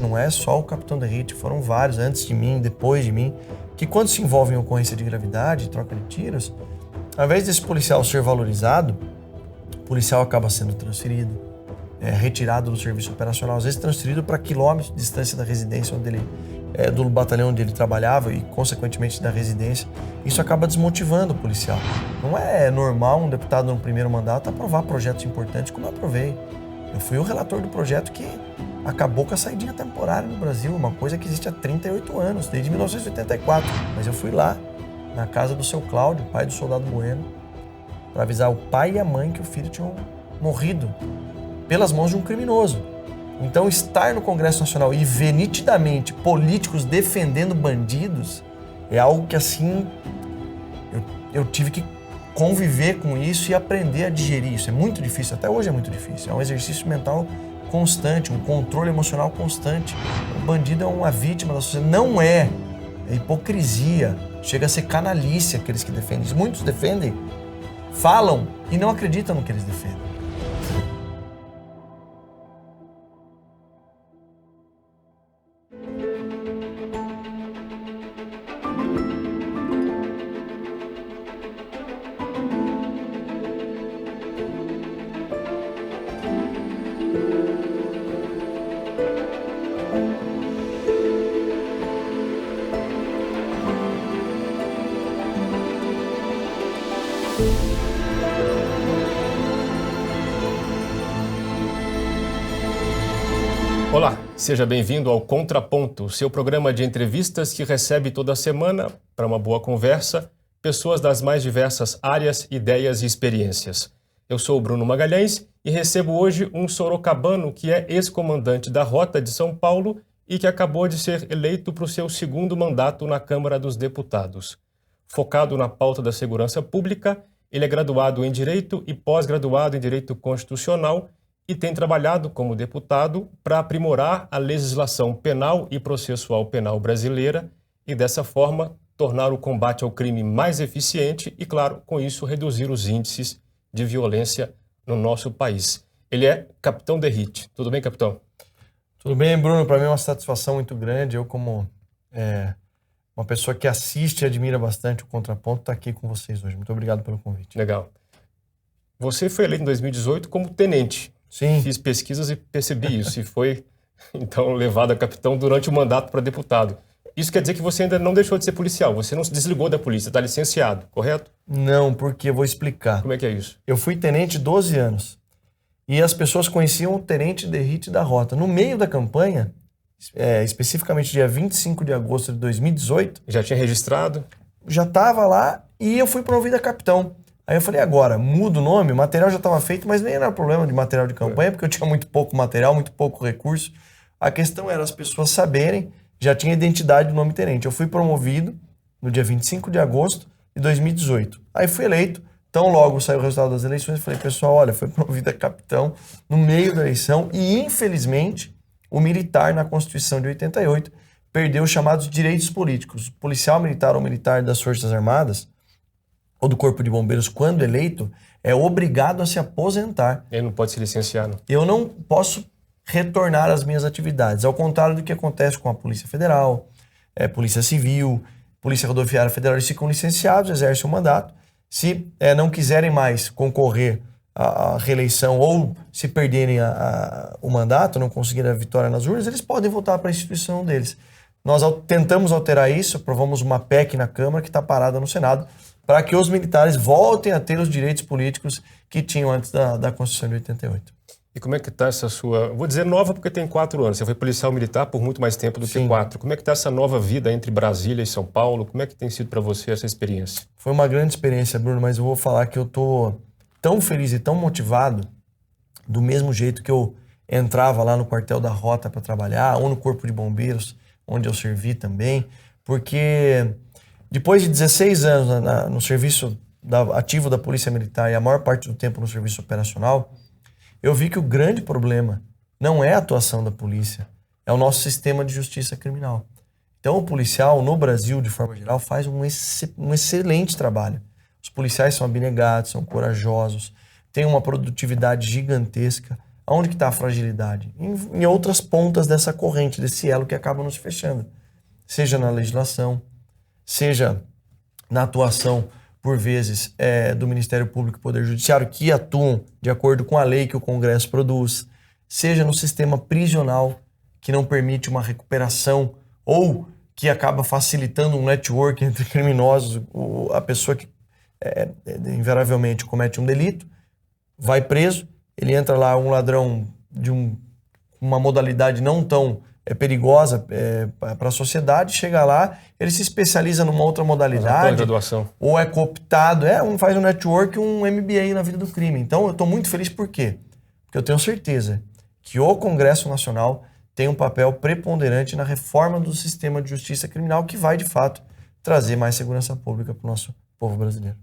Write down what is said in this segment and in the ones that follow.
não é só o capitão Derrite, foram vários antes de mim, depois de mim, que quando se envolvem em ocorrência de gravidade, troca de tiros, ao invés desse policial ser valorizado, o policial acaba sendo transferido, retirado do serviço operacional, às vezes transferido para quilômetros de distância da residência onde ele, do batalhão onde ele trabalhava e, consequentemente, da residência. Isso acaba desmotivando o policial. Não é normal um deputado no primeiro mandato aprovar projetos importantes como eu aprovei. Eu fui o relator do projeto que acabou com a saidinha temporária no Brasil, uma coisa que existe há 38 anos, desde 1984. Mas eu fui lá, na casa do seu Cláudio, pai do soldado Bueno, para avisar o pai e a mãe que o filho tinham morrido pelas mãos de um criminoso. Então, estar no Congresso Nacional e ver nitidamente políticos defendendo bandidos é algo que, assim, eu tive que conviver com isso e aprender a digerir isso. É muito difícil, até hoje é muito difícil. É um exercício mental constante, um controle emocional constante. O bandido é uma vítima da sociedade. Não é. É hipocrisia. Chega a ser canalice aqueles que defendem isso. Muitos defendem, falam e não acreditam no que eles defendem. Olá, seja bem-vindo ao Contraponto, seu programa de entrevistas que recebe toda semana, para uma boa conversa, pessoas das mais diversas áreas, ideias e experiências. Eu sou o Bruno Magalhães e recebo hoje um sorocabano que é ex-comandante da Rota de São Paulo e que acabou de ser eleito para o seu segundo mandato na Câmara dos Deputados. Focado na pauta da segurança pública, ele é graduado em Direito e pós-graduado em Direito Constitucional e tem trabalhado como deputado para aprimorar a legislação penal e processual penal brasileira e, dessa forma, tornar o combate ao crime mais eficiente e, claro, com isso, reduzir os índices de violência no nosso país. Ele é capitão Derrite. Tudo bem, capitão? Tudo bem, Bruno. Para mim é uma satisfação muito grande. Eu, como uma pessoa que assiste e admira bastante o Contraponto, estar aqui com vocês hoje. Muito obrigado pelo convite. Legal. Você foi eleito em 2018 como tenente. Sim. Fiz pesquisas e percebi isso. E foi, então, levado a capitão durante o mandato para deputado. Isso quer dizer que você ainda não deixou de ser policial. Você não se desligou da polícia, está licenciado, correto? Não, porque eu vou explicar. Como é que é isso? Eu fui tenente 12 anos. E as pessoas conheciam o tenente Derrite da Rota. No meio da campanha, especificamente dia 25 de agosto de 2018... Já tinha registrado? Já estava lá e eu fui promovido a capitão. Aí eu falei, agora, muda o nome, o material já estava feito, mas nem era problema de material de campanha, porque eu tinha muito pouco material, muito pouco recurso. A questão era as pessoas saberem, já tinha identidade do nome tenente. Eu fui promovido no dia 25 de agosto de 2018. Aí fui eleito, tão logo saiu o resultado das eleições, eu falei, pessoal, olha, foi promovido a capitão no meio da eleição e, infelizmente, o militar na Constituição de 88 perdeu os chamados direitos políticos. O policial militar ou militar das Forças Armadas ou do Corpo de Bombeiros, quando eleito, é obrigado a se aposentar. Ele não pode se licenciar, não? Eu não posso retornar às minhas atividades, ao contrário do que acontece com a Polícia Federal, Polícia Civil, Polícia Rodoviária Federal. Eles ficam licenciados, exercem o mandato. Se não quiserem mais concorrer à reeleição ou se perderem o mandato, não conseguirem a vitória nas urnas, eles podem voltar para a instituição deles. Nós tentamos alterar isso, aprovamos uma PEC na Câmara que está parada no Senado, para que os militares voltem a ter os direitos políticos que tinham antes da Constituição de 88. E como é que está essa sua... Vou dizer nova porque tem 4 anos. Você foi policial militar por muito mais tempo do que 4. Como é que está essa nova vida entre Brasília e São Paulo? Como é que tem sido para você essa experiência? Foi uma grande experiência, Bruno, mas eu vou falar que eu estou tão feliz e tão motivado, do mesmo jeito que eu entrava lá no quartel da Rota para trabalhar, ou no Corpo de Bombeiros, onde eu servi também, porque depois de 16 anos no serviço ativo da Polícia Militar e a maior parte do tempo no serviço operacional, eu vi que o grande problema não é a atuação da polícia, é o nosso sistema de justiça criminal. Então o policial no Brasil, de forma geral, faz um excelente trabalho. Os policiais são abnegados, são corajosos, têm uma produtividade gigantesca. Aonde que está a fragilidade? Em outras pontas dessa corrente, desse elo que acaba nos fechando. Seja na legislação, seja na atuação, por vezes, do Ministério Público e Poder Judiciário, que atuam de acordo com a lei que o Congresso produz, seja no sistema prisional, que não permite uma recuperação ou que acaba facilitando um network entre criminosos. A pessoa que invariavelmente comete um delito, vai preso, ele entra lá, um ladrão de uma modalidade não tão perigosa para a sociedade, chega lá, ele se especializa numa outra modalidade, ou é cooptado, faz um network, um MBA na vida do crime. Então eu estou muito feliz, por quê? Porque eu tenho certeza que o Congresso Nacional tem um papel preponderante na reforma do sistema de justiça criminal, que vai, de fato, trazer mais segurança pública para o nosso povo brasileiro.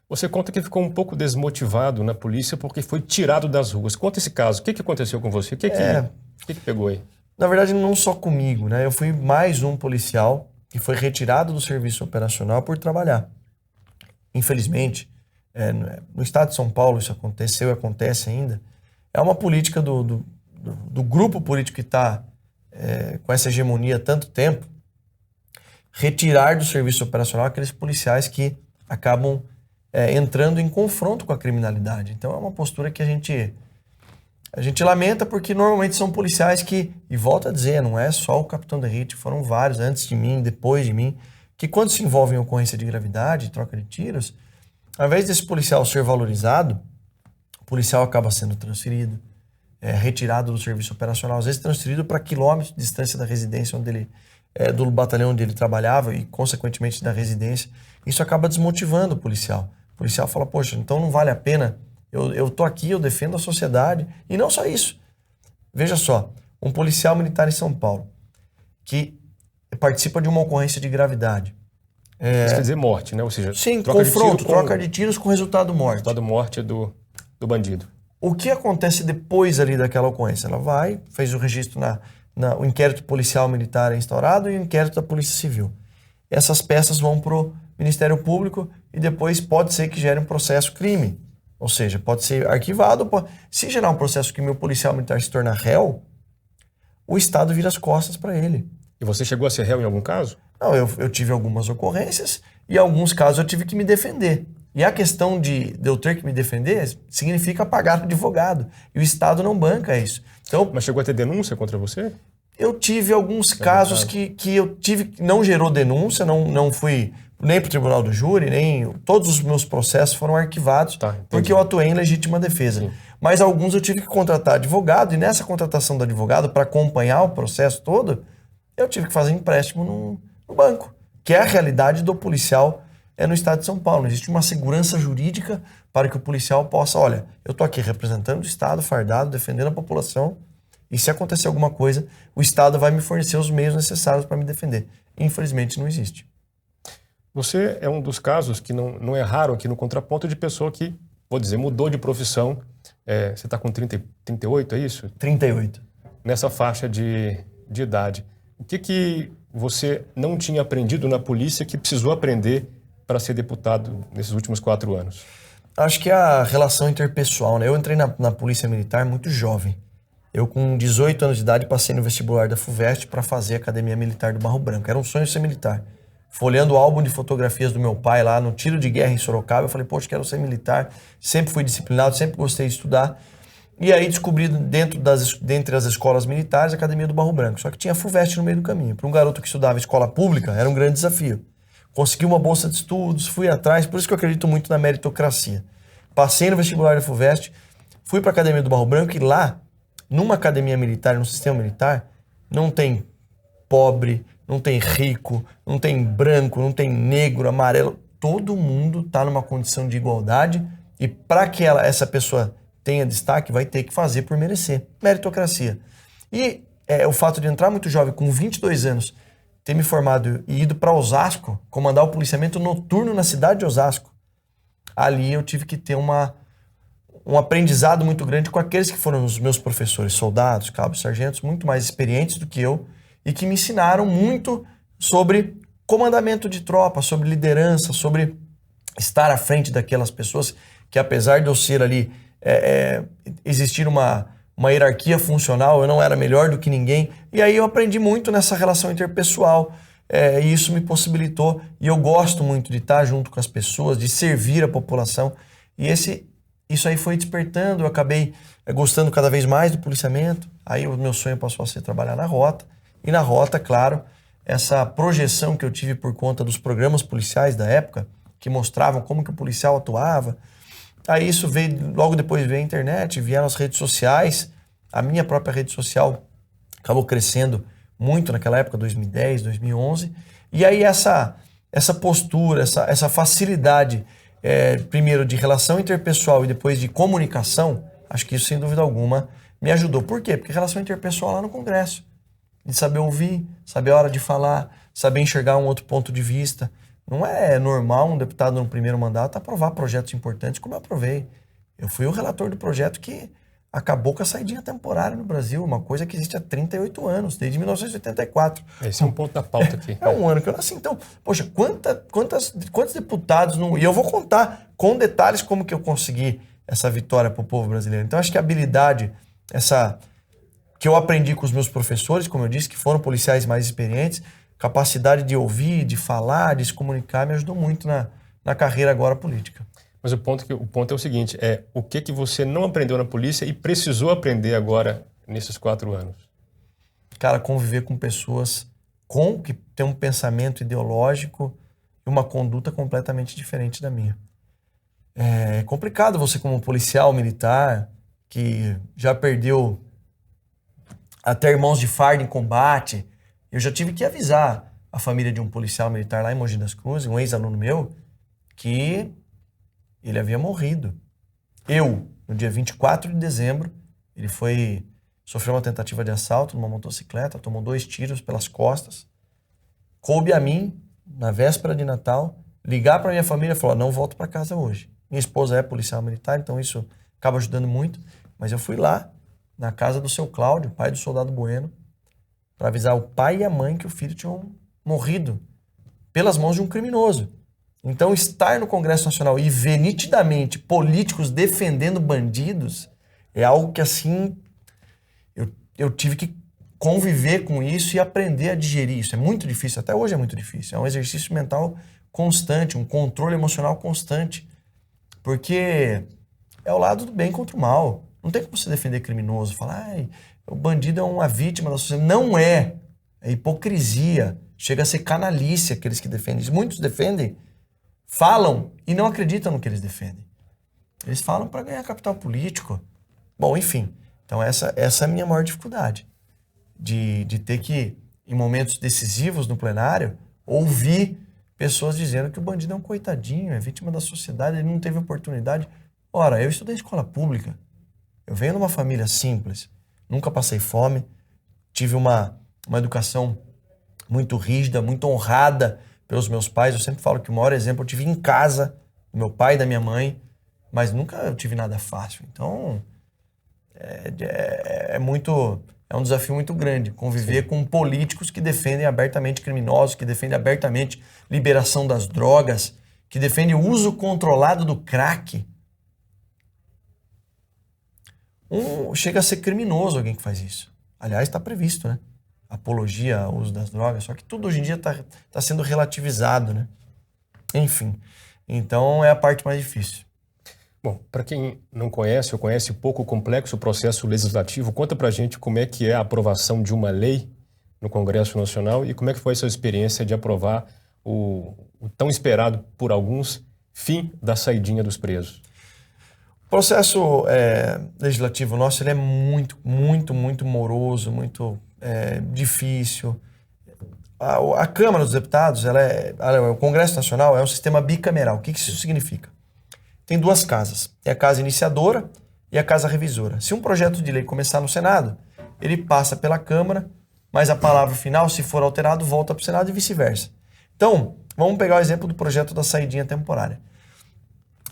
Você conta que ficou um pouco desmotivado na polícia porque foi tirado das ruas. Conta esse caso. O que aconteceu com você? O que pegou aí? Na verdade, não só comigo, né? Eu fui mais um policial que foi retirado do serviço operacional por trabalhar. Infelizmente, no estado de São Paulo isso aconteceu e acontece ainda. É uma política do grupo político que está com essa hegemonia há tanto tempo, retirar do serviço operacional aqueles policiais que acabam entrando em confronto com a criminalidade. Então é uma postura que a gente lamenta, porque normalmente são policiais que, e volto a dizer, não é só o capitão Derrite, foram vários antes de mim, depois de mim, que quando se envolvem em ocorrência de gravidade, troca de tiros, ao invés desse policial ser valorizado, o policial acaba sendo transferido, retirado do serviço operacional, às vezes transferido para quilômetros de distância da residência do batalhão onde ele trabalhava e, consequentemente, da residência. Isso acaba desmotivando o policial. O policial fala, poxa, então não vale a pena, eu tô aqui, eu defendo a sociedade. E não só isso. Veja só, um policial militar em São Paulo que participa de uma ocorrência de gravidade. Isso quer dizer morte, né? Ou seja, sim, troca de tiros com resultado morte. Resultado morte do bandido. O que acontece depois ali daquela ocorrência? Ela vai, fez o registro o inquérito policial militar é instaurado e o inquérito da Polícia Civil. Essas peças vão para o Ministério Público e depois pode ser que gere um processo crime. Ou seja, pode ser arquivado. Se gerar um processo crime e o policial militar se tornar réu, o Estado vira as costas para ele. E você chegou a ser réu em algum caso? Não, eu tive algumas ocorrências e em alguns casos eu tive que me defender. E a questão de eu ter que me defender significa pagar advogado. E o Estado não banca isso. Então, mas chegou a ter denúncia contra você? Eu tive alguns casos que eu tive, não gerou denúncia, não fui nem para o tribunal do júri, nem todos os meus processos foram arquivados, porque eu atuei em legítima defesa. Sim. Mas alguns eu tive que contratar advogado, e nessa contratação do advogado, para acompanhar o processo todo, eu tive que fazer empréstimo no banco, que é a realidade do policial no estado de São Paulo. Existe uma segurança jurídica para que o policial possa, olha, eu estou aqui representando o Estado, fardado, defendendo a população, e se acontecer alguma coisa, o Estado vai me fornecer os meios necessários para me defender. Infelizmente, não existe. Você é um dos casos que não é raro aqui no Contraponto de pessoa que, vou dizer, mudou de profissão. Você está com 38, é isso? 38. Nessa faixa de idade. O que você não tinha aprendido na polícia que precisou aprender para ser deputado nesses últimos 4 anos? Acho que é a relação interpessoal, né? Eu entrei na Polícia Militar muito jovem. Eu, com 18 anos de idade, passei no vestibular da FUVEST para fazer a Academia Militar do Barro Branco. Era um sonho ser militar. Folheando o álbum de fotografias do meu pai lá no tiro de guerra em Sorocaba, eu falei, poxa, quero ser militar. Sempre fui disciplinado, sempre gostei de estudar. E aí descobri dentre as escolas militares a Academia do Barro Branco. Só que tinha a FUVEST no meio do caminho. Para um garoto que estudava escola pública, era um grande desafio. Consegui uma bolsa de estudos, fui atrás, por isso que eu acredito muito na meritocracia. Passei no vestibular da FUVEST, fui para a Academia do Barro Branco e lá, numa academia militar, num sistema militar, não tem pobre, não tem rico, não tem branco, não tem negro, amarelo. Todo mundo está numa condição de igualdade e para que essa pessoa tenha destaque, vai ter que fazer por merecer. Meritocracia. E o fato de entrar muito jovem, com 22 anos, ter me formado e ido para Osasco, comandar o policiamento noturno na cidade de Osasco, ali eu tive que ter um aprendizado muito grande com aqueles que foram os meus professores, soldados, cabos, sargentos, muito mais experientes do que eu e que me ensinaram muito sobre comandamento de tropa, sobre liderança, sobre estar à frente daquelas pessoas que, apesar de eu ser ali, existir uma uma hierarquia funcional, eu não era melhor do que ninguém. E aí eu aprendi muito nessa relação interpessoal. E isso me possibilitou, e eu gosto muito de estar junto com as pessoas, de servir a população. E isso aí foi despertando, eu acabei gostando cada vez mais do policiamento. Aí o meu sonho passou a ser trabalhar na Rota. E na Rota, claro, essa projeção que eu tive por conta dos programas policiais da época, que mostravam como que o policial atuava. Aí isso veio, logo depois veio a internet, vieram as redes sociais. A minha própria rede social acabou crescendo muito naquela época, 2010, 2011. E aí essa postura, essa facilidade, primeiro de relação interpessoal e depois de comunicação, acho que isso, sem dúvida alguma, me ajudou. Por quê? Porque relação interpessoal lá no Congresso, de saber ouvir, saber a hora de falar, saber enxergar um outro ponto de vista. Não é normal um deputado no primeiro mandato aprovar projetos importantes como eu aprovei. Eu fui o relator do projeto que acabou com a saidinha temporária no Brasil, uma coisa que existe há 38 anos, desde 1984. Esse é um ponto da pauta aqui. É um ano que eu nasci. Então, poxa, quantos deputados... E eu vou contar com detalhes como que eu consegui essa vitória para o povo brasileiro. Então, acho que a habilidade, que eu aprendi com os meus professores, como eu disse, que foram policiais mais experientes, capacidade de ouvir, de falar, de se comunicar, me ajudou muito na carreira agora política. Mas o ponto é o seguinte, o que você não aprendeu na polícia e precisou aprender agora nesses 4 anos? Cara, conviver com pessoas que têm um pensamento ideológico e uma conduta completamente diferente da minha. É complicado você, como policial militar, que já perdeu até irmãos de farda em combate. Eu já tive que avisar a família de um policial militar lá em Mogi das Cruzes, um ex-aluno meu, que ele havia morrido. No dia 24 de dezembro, ele sofreu uma tentativa de assalto numa motocicleta, tomou 2 tiros pelas costas. Coube a mim, na véspera de Natal, ligar para minha família e falar, não volto para casa hoje. Minha esposa é policial militar, então isso acaba ajudando muito. Mas eu fui lá, na casa do seu Cláudio, pai do soldado Bueno, para avisar o pai e a mãe que o filho tinham morrido pelas mãos de um criminoso. Então, estar no Congresso Nacional e ver nitidamente políticos defendendo bandidos é algo que, assim, eu tive que conviver com isso e aprender a digerir isso. É muito difícil, até hoje é muito difícil. É um exercício mental constante, um controle emocional constante. Porque é o lado do bem contra o mal. Não tem como você defender criminoso, falar, o bandido é uma vítima da sociedade. Não é. É hipocrisia. Chega a ser canalice aqueles que defendem isso. Muitos defendem, falam e não acreditam no que eles defendem. Eles falam para ganhar capital político. Bom, enfim. Então essa é a minha maior dificuldade. De ter que, em momentos decisivos no plenário, ouvir pessoas dizendo que o bandido é um coitadinho, é vítima da sociedade, ele não teve oportunidade. Ora, eu estudei em escola pública. Eu venho de uma família simples. Nunca passei fome. Tive uma educação muito rígida, muito honrada pelos meus pais. Eu sempre falo que o maior exemplo eu tive em casa, do meu pai e da minha mãe, mas nunca eu tive nada fácil. Então, é um desafio muito grande conviver com políticos que defendem abertamente criminosos, que defendem abertamente liberação das drogas, que defendem o uso controlado do crack. Chega a ser criminoso alguém que faz isso. Aliás, está previsto, né? Apologia ao uso das drogas, só que tudo hoje em dia está sendo relativizado, né? Enfim, então é a parte mais difícil. Bom, para quem não conhece ou conhece pouco o complexo processo legislativo, conta pra gente como é que é a aprovação de uma lei no Congresso Nacional e como é que foi a sua experiência de aprovar o tão esperado por alguns fim da saidinha dos presos. O processo legislativo nosso ele é muito, muito, muito moroso, muito difícil. A Câmara dos Deputados, o Congresso Nacional é um sistema bicameral. O que isso significa? Tem 2 casas. Tem a casa iniciadora e a casa revisora. Se um projeto de lei começar no Senado, ele passa pela Câmara, mas a palavra final, se for alterado, volta para o Senado e vice-versa. Então, vamos pegar o exemplo do projeto da saidinha temporária.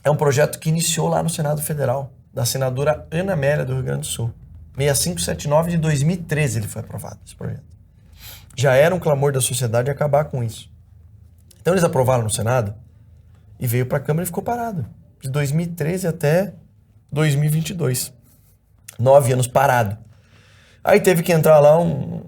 É um projeto que iniciou lá no Senado Federal, da senadora Ana Amélia, do Rio Grande do Sul. 6579 de 2013 ele foi aprovado, esse projeto. Já era um clamor da sociedade acabar com isso. Então eles aprovaram no Senado e veio para a Câmara e ficou parado. De 2013 até 2022. 9 anos parado. Aí teve que entrar lá um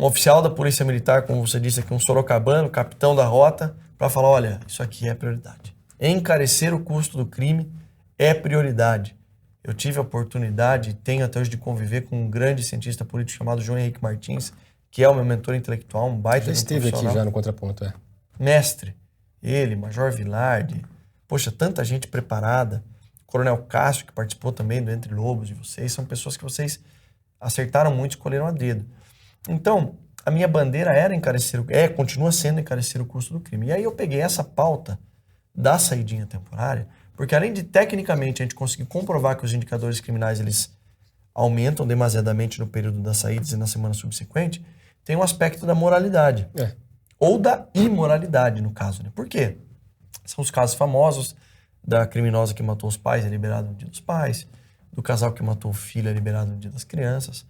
oficial da Polícia Militar, como você disse aqui, um sorocabano, capitão da rota, para falar, olha, isso aqui é prioridade. Encarecer o custo do crime é prioridade. Eu tive a oportunidade, tenho até hoje de conviver com um grande cientista político chamado João Henrique Martins, que é o meu mentor intelectual, um baita já esteve aqui já no Contraponto, Mestre, ele, Major Vilardi, poxa, tanta gente preparada, Coronel Cássio, que participou também do Entre Lobos de vocês, são pessoas que vocês acertaram muito e escolheram a dedo. Então, a minha bandeira era encarecer, continua sendo encarecer o custo do crime. E aí eu peguei essa pauta da saidinha temporária, porque além de tecnicamente a gente conseguir comprovar que os indicadores criminais eles aumentam demasiadamente no período das saídas e na semana subsequente, tem um aspecto da moralidade. Ou da imoralidade, no caso. Né? Por quê? São os casos famosos da criminosa que matou os pais, é liberado no dia dos pais, do casal que matou o filho, é liberado no dia das crianças.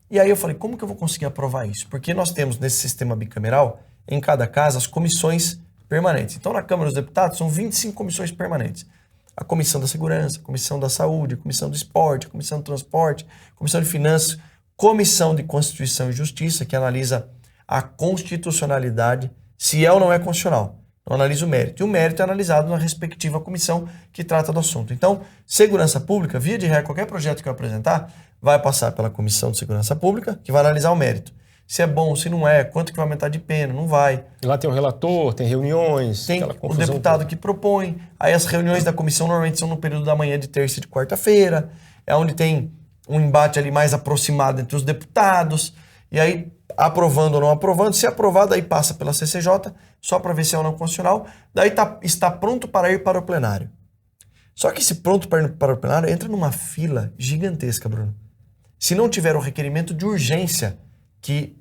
E aí eu falei, como que eu vou conseguir aprovar isso? Porque nós temos nesse sistema bicameral, em cada casa, as comissões permanentes. Então na Câmara dos Deputados são 25 comissões permanentes. A Comissão da Segurança, a Comissão da Saúde, a Comissão do Esporte, a Comissão do Transporte, a Comissão de Finanças, Comissão de Constituição e Justiça, que analisa a constitucionalidade, se é ou não é constitucional. Não analisa o mérito. E o mérito é analisado na respectiva comissão que trata do assunto. Então, segurança pública, via de regra, qualquer projeto que eu apresentar, vai passar pela Comissão de Segurança Pública, que vai analisar o mérito. Se é bom, se não é, quanto que vai aumentar de pena, não vai. E lá tem um relator, tem reuniões, tem o deputado que propõe. Aí as reuniões da comissão normalmente são no período da manhã de terça e de quarta-feira. É onde tem um embate ali mais aproximado entre os deputados. E aí, aprovando ou não aprovando, se aprovado, aí passa pela CCJ, só para ver se é ou não constitucional. Daí está pronto para ir para o plenário. Só que esse pronto para o plenário entra numa fila gigantesca, Bruno. Se não tiver o requerimento de urgência, que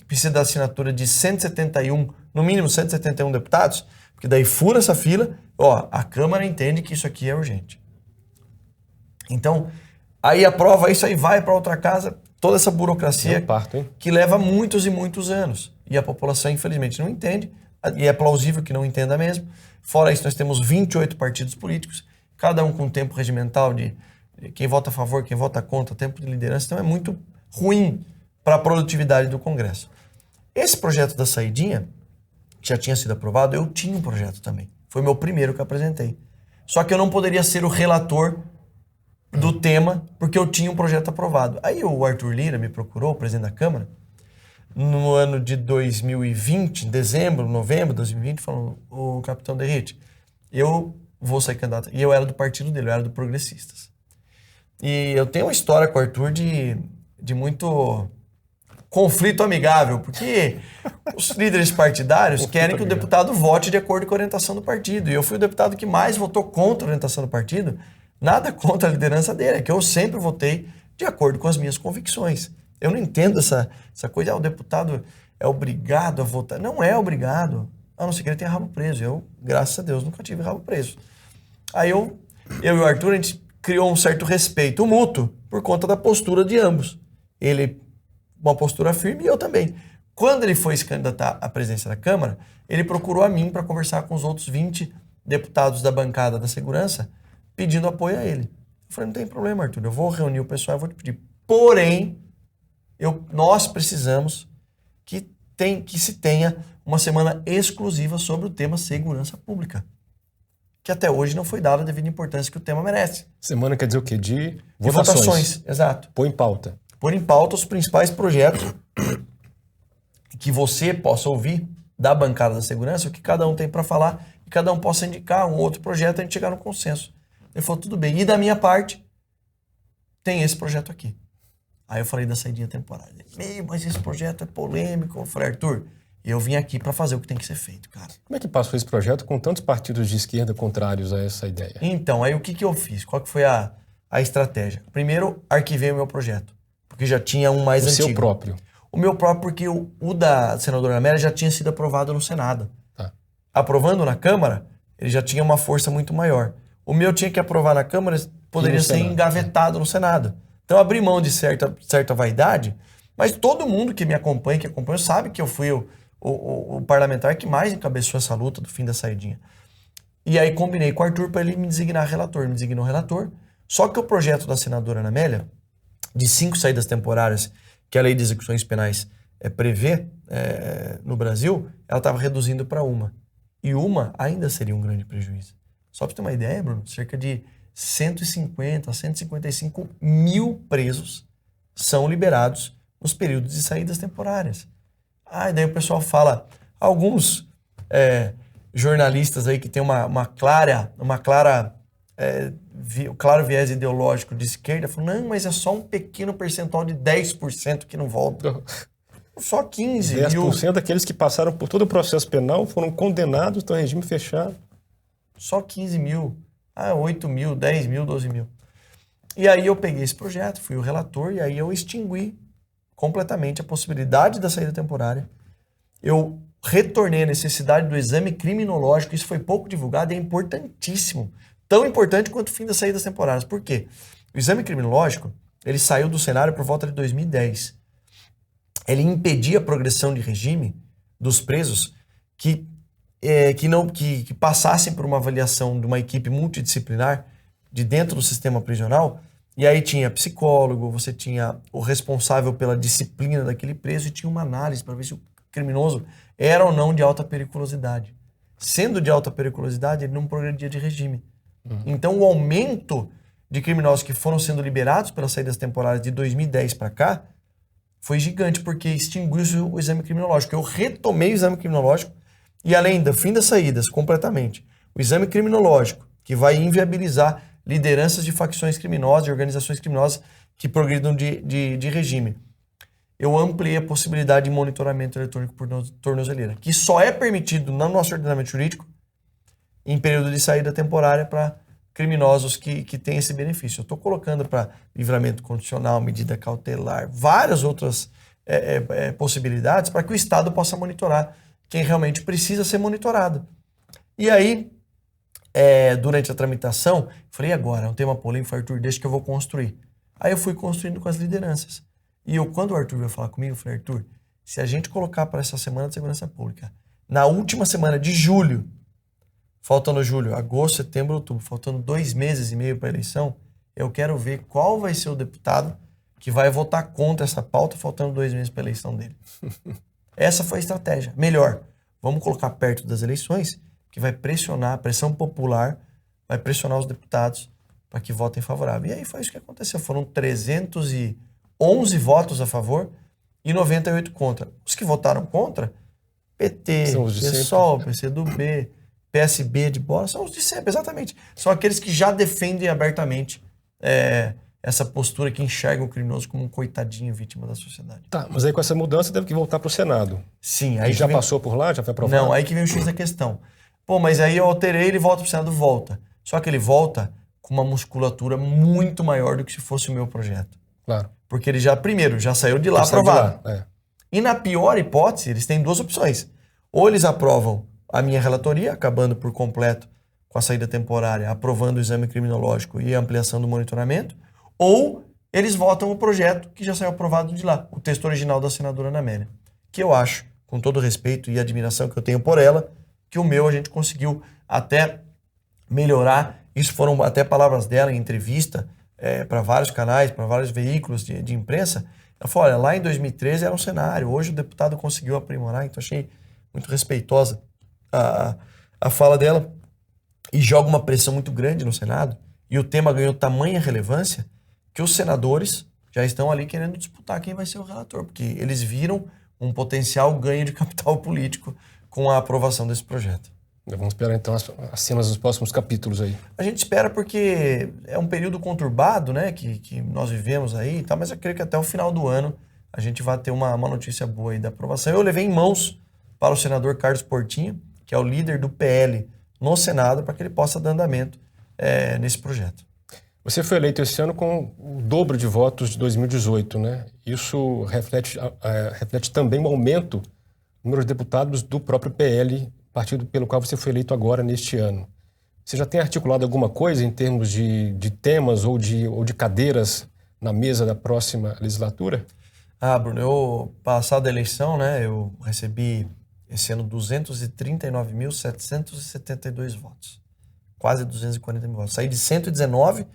precisa da assinatura de 171, no mínimo 171 deputados, porque daí fura essa fila, a Câmara entende que isso aqui é urgente. Então, aí aprova isso, aí vai para outra casa, toda essa burocracia que leva muitos e muitos anos. E a população, infelizmente, não entende, e é plausível que não entenda mesmo. Fora isso, nós temos 28 partidos políticos, cada um com tempo regimental de quem vota a favor, quem vota contra, tempo de liderança, então é muito ruim para a produtividade do Congresso. Esse projeto da saidinha, que já tinha sido aprovado, eu tinha um projeto também. Foi meu primeiro que eu apresentei. Só que eu não poderia ser o relator do tema, porque eu tinha um projeto aprovado. Aí o Arthur Lira me procurou, o presidente da Câmara, no ano de 2020, em dezembro, novembro de 2020, falou, o capitão Derrite, eu vou sair candidato. E eu era do partido dele, eu era do Progressistas. E eu tenho uma história com o Arthur de muito conflito amigável, porque os líderes partidários querem que o deputado vote de acordo com a orientação do partido. E eu fui o deputado que mais votou contra a orientação do partido, nada contra a liderança dele, é que eu sempre votei de acordo com as minhas convicções. Eu não entendo essa coisa, o deputado é obrigado a votar. Não é obrigado, a não ser que ele tenha rabo preso. Eu, graças a Deus, nunca tive rabo preso. Aí eu e o Arthur, a gente criou um certo respeito mútuo por conta da postura de ambos. Ele, uma postura firme, e eu também. Quando ele foi se candidatar à presidência da Câmara, ele procurou a mim para conversar com os outros 20 deputados da bancada da segurança, pedindo apoio a ele. Eu falei, não tem problema, Arthur, eu vou reunir o pessoal, eu vou te pedir. Porém, nós precisamos que se tenha uma semana exclusiva sobre o tema segurança pública, que até hoje não foi dada a devida importância que o tema merece. Semana quer dizer o quê? De votações, exato. Pôr em pauta. Pôr em pauta os principais projetos que você possa ouvir da bancada da segurança, o que cada um tem para falar, e cada um possa indicar um outro projeto e a gente chegar no consenso. Ele falou, tudo bem. E da minha parte, tem esse projeto aqui. Aí eu falei da saidinha temporária. Mas esse projeto é polêmico. Eu falei, Arthur, eu vim aqui para fazer o que tem que ser feito, cara. Como é que passou esse projeto com tantos partidos de esquerda contrários a essa ideia? Então, aí o que eu fiz? Qual que foi a estratégia? Primeiro, arquivei o meu projeto, porque já tinha um mais antigo. O seu próprio? O meu próprio, porque o da senadora Amélia já tinha sido aprovado no Senado. Tá. Aprovando na Câmara, ele já tinha uma força muito maior. O meu tinha que aprovar na Câmara, poderia ser engavetado no Senado. Então, abri mão de certa vaidade, mas todo mundo que me acompanha, sabe que eu fui o parlamentar que mais encabeçou essa luta do fim da saidinha. E aí combinei com o Arthur para ele me designar relator. Ele me designou relator. Só que o projeto da senadora Ana Amélia, de 5 saídas temporárias que a Lei de Execuções Penais prevê no Brasil, ela estava reduzindo para uma. E uma ainda seria um grande prejuízo. Só para ter uma ideia, Bruno, cerca de 150 a 155 mil presos são liberados nos períodos de saídas temporárias. E daí o pessoal fala, alguns jornalistas aí que tem claro viés ideológico de esquerda, falam, não, mas é só um pequeno percentual de 10% que não volta. Só 15 mil. 10% daqueles que passaram por todo o processo penal foram condenados, estão em regime fechado. Só 15 mil. 8 mil, 10 mil, 12 mil. E aí eu peguei esse projeto, fui o relator, e aí eu extingui completamente a possibilidade da saída temporária. Eu retornei a necessidade do exame criminológico, isso foi pouco divulgado e é importantíssimo. Tão importante quanto o fim das saídas temporárias. Por quê? O exame criminológico, ele saiu do cenário por volta de 2010. Ele impedia a progressão de regime dos presos que passassem por uma avaliação de uma equipe multidisciplinar de dentro do sistema prisional, e aí tinha psicólogo, você tinha o responsável pela disciplina daquele preso e tinha uma análise para ver se o criminoso era ou não de alta periculosidade. Sendo de alta periculosidade, ele não progredia de regime. Então, o aumento de criminosos que foram sendo liberados pelas saídas temporárias de 2010 para cá foi gigante, porque extinguiu-se o exame criminológico. Eu retomei o exame criminológico e, além do fim das saídas, completamente, o exame criminológico, que vai inviabilizar lideranças de facções criminosas, de organizações criminosas que progridam de regime. Eu ampliei a possibilidade de monitoramento eletrônico por tornozeleira, que só é permitido no nosso ordenamento jurídico em período de saída temporária para criminosos que têm esse benefício. Eu estou colocando para livramento condicional, medida cautelar, várias outras possibilidades para que o Estado possa monitorar quem realmente precisa ser monitorado. E aí, durante a tramitação, falei, agora, é um tema polêmico, Arthur, deixa que eu vou construir. Aí eu fui construindo com as lideranças. E quando o Arthur veio falar comigo, eu falei, Arthur, se a gente colocar para essa Semana de Segurança Pública, na última semana de julho, faltando agosto, setembro, outubro, faltando 2 meses e meio para a eleição, eu quero ver qual vai ser o deputado que vai votar contra essa pauta, faltando 2 meses para a eleição dele. Essa foi a estratégia. Melhor, vamos colocar perto das eleições, que vai pressionar, a pressão popular, vai pressionar os deputados para que votem favorável. E aí foi isso que aconteceu. Foram 311 votos a favor e 98 contra. Os que votaram contra, PT, PSOL, PCdoB, PSB de bola, são os de sempre, exatamente. São aqueles que já defendem abertamente essa postura que enxergam o criminoso como um coitadinho vítima da sociedade. Tá, mas aí com essa mudança teve que voltar para o Senado. Sim. Aí já passou por lá? Já foi aprovado? Não, aí que vem o X da questão. Pô, mas aí eu alterei, ele volta para o Senado, volta. Só que ele volta com uma musculatura muito maior do que se fosse o meu projeto. Claro. Porque ele já saiu de lá aprovado. De lá, E na pior hipótese, eles têm 2 opções. Ou eles aprovam a minha relatoria, acabando por completo com a saída temporária, aprovando o exame criminológico e a ampliação do monitoramento, ou eles votam o projeto que já saiu aprovado de lá, o texto original da senadora Ana Amélia, que eu acho, com todo o respeito e admiração que eu tenho por ela, que o meu a gente conseguiu até melhorar. Isso foram até palavras dela em entrevista para vários canais, para vários veículos de imprensa. Ela falou, olha, lá em 2013 era um cenário, hoje o deputado conseguiu aprimorar, então achei muito respeitosa a fala dela e joga uma pressão muito grande no Senado, e o tema ganhou tamanha relevância que os senadores já estão ali querendo disputar quem vai ser o relator, porque eles viram um potencial ganho de capital político com a aprovação desse projeto. Vamos esperar então as cenas dos próximos capítulos aí. A gente espera porque é um período conturbado, né, que nós vivemos aí, tá? Mas eu creio que até o final do ano a gente vai ter uma notícia boa aí da aprovação. Eu levei em mãos para o senador Carlos Portinho, que é o líder do PL no Senado, para que ele possa dar andamento nesse projeto. Você foi eleito esse ano com o dobro de votos de 2018, né? Isso reflete também um aumento no número de deputados do próprio PL, partido pelo qual você foi eleito agora neste ano. Você já tem articulado alguma coisa em termos de temas ou de cadeiras na mesa da próxima legislatura? Bruno, eu, passada a eleição, né, eu recebi esse ano 239.772 votos. quase 240 mil votos. Saí de 119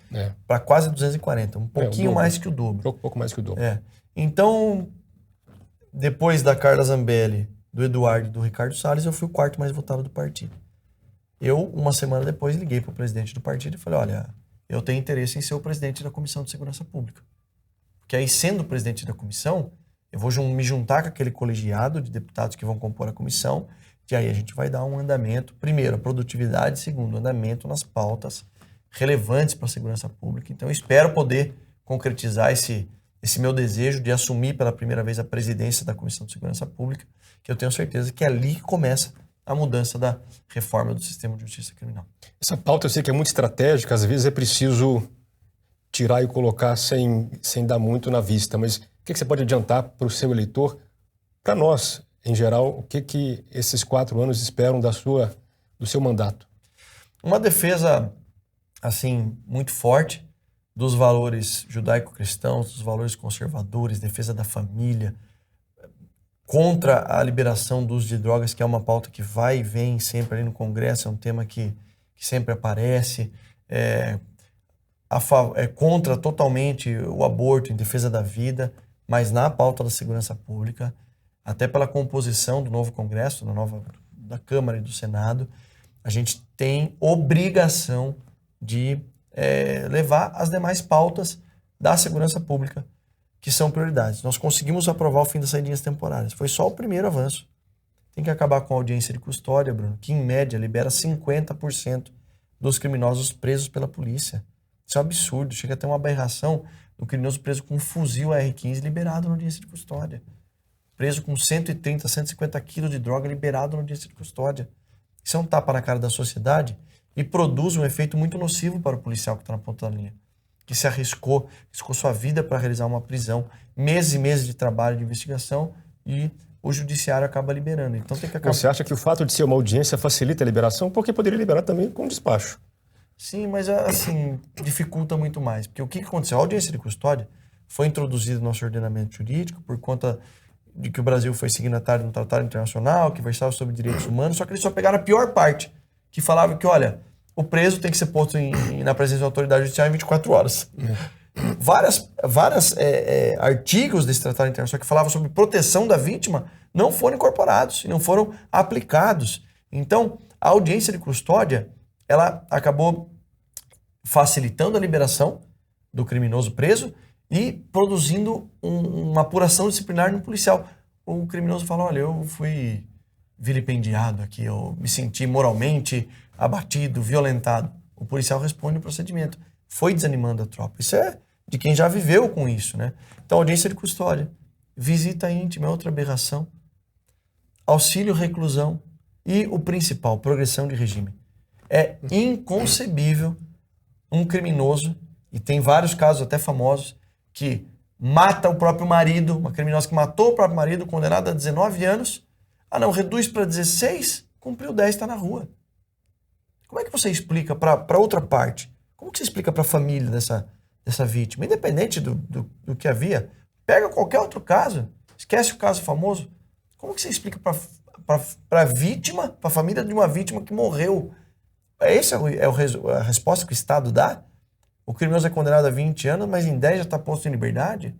para quase 240, um pouquinho mais que o dobro. Um pouco mais que o dobro. Então, depois da Carla Zambelli, do Eduardo e do Ricardo Salles, eu fui o quarto mais votado do partido. Eu, uma semana depois, liguei para o presidente do partido e falei, olha, eu tenho interesse em ser o presidente da Comissão de Segurança Pública. Porque aí, sendo o presidente da comissão, eu vou me juntar com aquele colegiado de deputados que vão compor a comissão, e aí a gente vai dar um andamento, primeiro, a produtividade, segundo, andamento nas pautas relevantes para a segurança pública. Então, eu espero poder concretizar esse meu desejo de assumir pela primeira vez a presidência da Comissão de Segurança Pública, que eu tenho certeza que é ali que começa a mudança da reforma do sistema de justiça criminal. Essa pauta eu sei que é muito estratégica, às vezes é preciso tirar e colocar sem dar muito na vista, mas o que você pode adiantar para o seu eleitor, para nós, em geral, o que esses 4 anos esperam do seu mandato? Uma defesa, assim, muito forte dos valores judaico-cristãos, dos valores conservadores, defesa da família, contra a liberação do uso de drogas, que é uma pauta que vai e vem sempre ali no Congresso, é um tema que sempre aparece, contra totalmente o aborto, em defesa da vida, mas na pauta da segurança pública, até pela composição do novo Congresso, da Câmara e do Senado, a gente tem obrigação de levar as demais pautas da segurança pública, que são prioridades. Nós conseguimos aprovar o fim das saídinhas temporárias. Foi só o primeiro avanço. Tem que acabar com a audiência de custódia, Bruno, que em média libera 50% dos criminosos presos pela polícia. Isso é um absurdo. Chega a ter uma aberração do criminoso preso com um fuzil AR-15 liberado na audiência de custódia. Preso com 130, 150 quilos de droga liberado na audiência de custódia. Isso é um tapa na cara da sociedade e produz um efeito muito nocivo para o policial que está na ponta da linha, que se arriscou sua vida para realizar uma prisão, meses e meses de trabalho de investigação, e o judiciário acaba liberando. Então tem que acabar. Você acha que o fato de ser uma audiência facilita a liberação? Porque poderia liberar também com despacho. Sim, mas assim, dificulta muito mais. Porque o que aconteceu? A audiência de custódia foi introduzida no nosso ordenamento jurídico por conta de que o Brasil foi signatário de um tratado internacional que versava sobre direitos humanos, só que eles só pegaram a pior parte, que falava que, olha, o preso tem que ser posto na presença da autoridade judicial em 24 horas. Vários artigos desse tratado internacional que falavam sobre proteção da vítima não foram incorporados e não foram aplicados. Então, a audiência de custódia, ela acabou facilitando a liberação do criminoso preso e produzindo uma apuração disciplinar no policial. O criminoso fala, olha, eu fui vilipendiado aqui, eu me senti moralmente abatido, violentado. O policial responde o procedimento. Foi desanimando a tropa. Isso é de quem já viveu com isso, né? Então, audiência de custódia, visita íntima é outra aberração, auxílio reclusão e o principal, progressão de regime. É inconcebível um criminoso, e tem vários casos até famosos, que mata o próprio marido, uma criminosa que matou o próprio marido, condenada a 19 anos, reduz para 16, cumpriu 10, está na rua. Como é que você explica para outra parte? Como que você explica para a família dessa vítima? Independente do que havia, pega qualquer outro caso, esquece o caso famoso. Como que você explica para a vítima, para a família de uma vítima que morreu? Essa é a resposta que o Estado dá? O criminoso é condenado a 20 anos, mas em 10 já está posto em liberdade?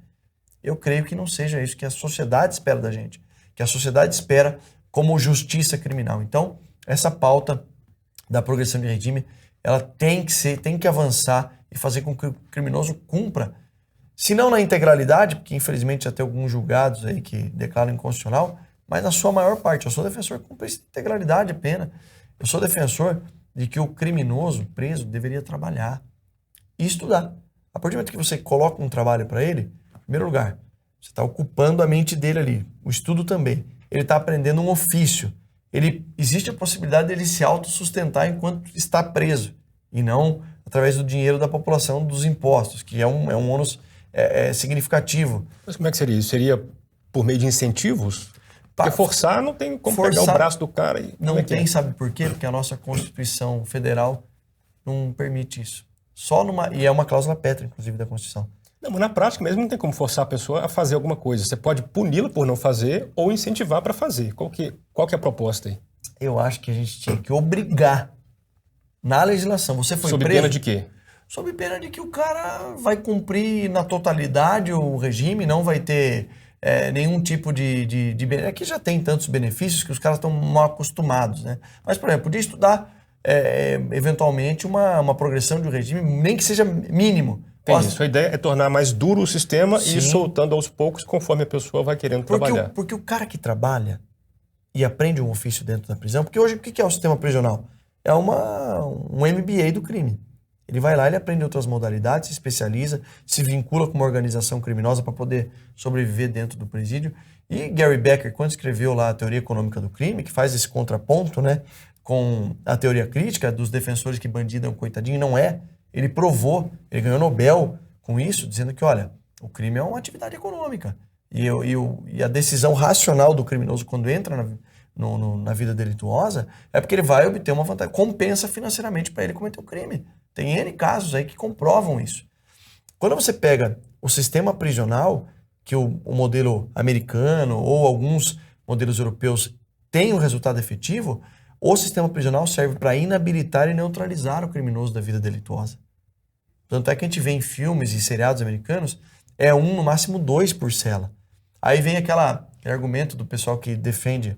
Eu creio que não seja isso que a sociedade espera da gente, que a sociedade espera como justiça criminal. Então, essa pauta da progressão de regime, ela tem que avançar e fazer com que o criminoso cumpra, se não na integralidade, porque infelizmente já tem alguns julgados aí que declaram inconstitucional, mas na sua maior parte. Eu sou defensor que cumpra essa integralidade a pena. Eu sou defensor de que o criminoso preso deveria trabalhar e estudar. A partir do momento que você coloca um trabalho para ele, em primeiro lugar, você está ocupando a mente dele ali, o estudo também. Ele está aprendendo um ofício. Existe a possibilidade dele se autossustentar enquanto está preso, e não através do dinheiro da população, dos impostos, que é um ônus significativo. Mas como é que seria isso? Seria por meio de incentivos? Porque forçar não tem como pegar o braço do cara. Não tem, sabe por quê? Porque a nossa Constituição Federal não permite isso. E é uma cláusula pétrea, inclusive, da Constituição. Não, mas na prática mesmo não tem como forçar a pessoa a fazer alguma coisa. Você pode puni-la por não fazer ou incentivar para fazer. Qual que é a proposta aí? Eu acho que a gente tinha que obrigar Na legislação. Você foi Sob preso. pena de quê? Sob pena de que o cara vai cumprir na totalidade o regime, não vai ter nenhum tipo de benefício. Aqui já tem tantos benefícios que os caras estão mal acostumados, né? Mas, por exemplo, podia estudar eventualmente uma progressão de um regime, nem que seja mínimo. Tem isso. A ideia é tornar mais duro o sistema Sim. e ir soltando aos poucos conforme a pessoa vai querendo trabalhar. Porque o cara que trabalha e aprende um ofício dentro da prisão, porque hoje o que é o sistema prisional? É um MBA do crime. Ele vai lá, ele aprende outras modalidades, se especializa, se vincula com uma organização criminosa para poder sobreviver dentro do presídio. E Gary Becker, quando escreveu lá a Teoria Econômica do Crime, que faz esse contraponto, né, com a teoria crítica dos defensores que bandido é um coitadinho, não é. Ele provou, ele ganhou Nobel com isso, dizendo que, olha, o crime é uma atividade econômica. E a decisão racional do criminoso quando entra na vida delituosa é porque ele vai obter uma vantagem, compensa financeiramente para ele cometer o crime. Tem N casos aí que comprovam isso. Quando você pega o sistema prisional, que o modelo americano ou alguns modelos europeus têm um resultado efetivo, o sistema prisional serve para inabilitar e neutralizar o criminoso da vida delituosa. Tanto é que a gente vê em filmes e seriados americanos, no máximo 2 por cela. Aí vem aquele argumento do pessoal que defende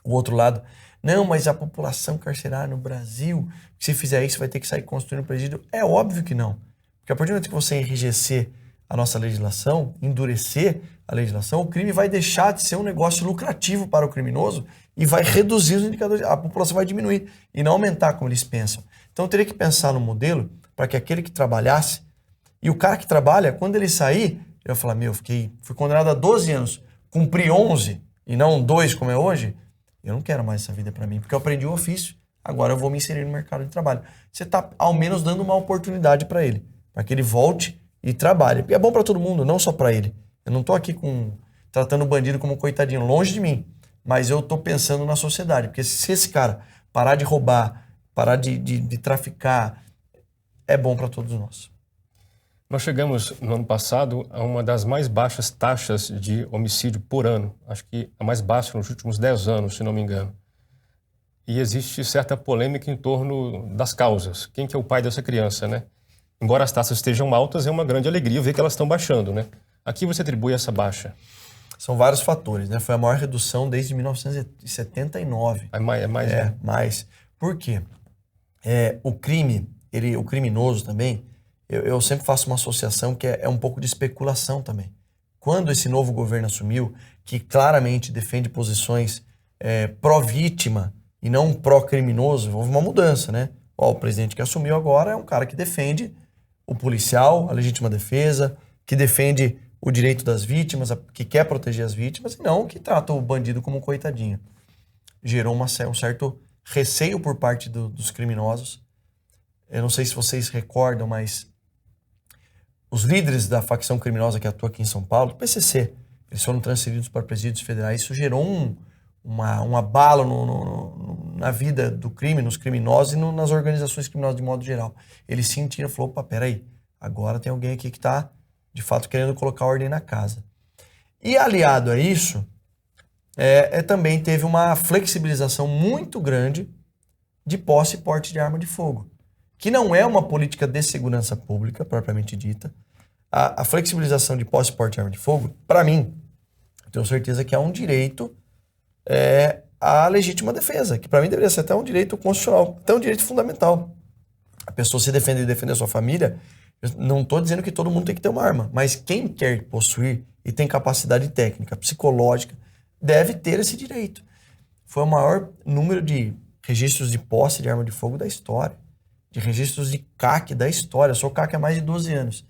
o outro lado. Não, mas a população carcerária no Brasil, se fizer isso, vai ter que sair construindo presídio. É óbvio que não. Porque a partir do momento que você enrijecer a nossa legislação, endurecer a legislação, o crime vai deixar de ser um negócio lucrativo para o criminoso e vai reduzir os indicadores. A população vai diminuir e não aumentar como eles pensam. Então, eu teria que pensar no modelo para que aquele que trabalhasse, e o cara que trabalha, quando ele sair, ele vai falar, fui condenado a 12 anos, cumpri 11 e não 2 como é hoje, eu não quero mais essa vida para mim, porque eu aprendi o ofício, agora eu vou me inserir no mercado de trabalho. Você está, ao menos, dando uma oportunidade para ele, para que ele volte e trabalhe. Porque é bom para todo mundo, não só para ele. Eu não estou aqui tratando o bandido como um coitadinho, longe de mim, mas eu estou pensando na sociedade, porque se esse cara parar de roubar, parar de traficar, é bom para todos nós. Nós chegamos, no ano passado, a uma das mais baixas taxas de homicídio por ano. Acho que a mais baixa nos últimos 10 anos, se não me engano. E existe certa polêmica em torno das causas. Quem que é o pai dessa criança, né? Embora as taxas estejam altas, é uma grande alegria ver que elas estão baixando, né? A que você atribui essa baixa? São vários fatores, né? Foi a maior redução desde 1979. É mais, né? Né? Mais. Por quê? O criminoso também, eu sempre faço uma associação que é um pouco de especulação também. Quando esse novo governo assumiu, que claramente defende posições pró-vítima e não pró-criminoso, houve uma mudança, né? O presidente que assumiu agora é um cara que defende o policial, a legítima defesa, que defende o direito das vítimas, que quer proteger as vítimas, e não que trata o bandido como um coitadinho. Gerou um certo receio por parte dos criminosos. Eu não sei se vocês recordam, mas os líderes da facção criminosa que atua aqui em São Paulo, o PCC, eles foram transferidos para presídios federais. Isso gerou um abalo na vida do crime, nos criminosos e nas organizações criminosas de modo geral. Eles sentiram, falou, opa, peraí, agora tem alguém aqui que está, de fato, querendo colocar ordem na casa. E aliado a isso, também teve uma flexibilização muito grande de posse e porte de arma de fogo, que não é uma política de segurança pública, propriamente dita. A flexibilização de posse e porte de arma de fogo, para mim, eu tenho certeza que é um direito à legítima defesa, que para mim deveria ser até um direito constitucional, até um direito fundamental. A pessoa se defender e defender a sua família, eu não estou dizendo que todo mundo tem que ter uma arma, mas quem quer possuir e tem capacidade técnica, psicológica, deve ter esse direito. Foi o maior número de registros de posse de arma de fogo da história, de registros de CAC da história. Eu sou CAC há mais de 12 anos.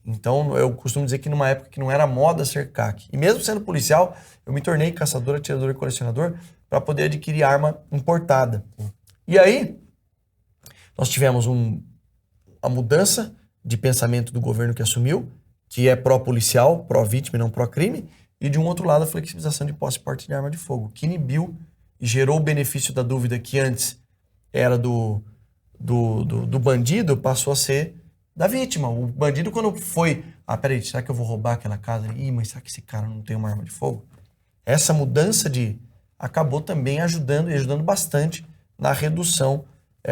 Então, eu costumo dizer que numa época que não era moda ser CAC. E mesmo sendo policial, eu me tornei caçador, atirador e colecionador para poder adquirir arma importada. E aí, nós tivemos a mudança de pensamento do governo que assumiu, que é pró-policial, pró-vítima e não pró-crime, e de um outro lado a flexibilização de posse e porte de arma de fogo, que inibiu e gerou o benefício da dúvida que antes era do bandido, passou a ser da vítima. O bandido, quando foi, peraí, será que eu vou roubar aquela casa? Mas será que esse cara não tem uma arma de fogo? Essa mudança acabou também ajudando bastante na redução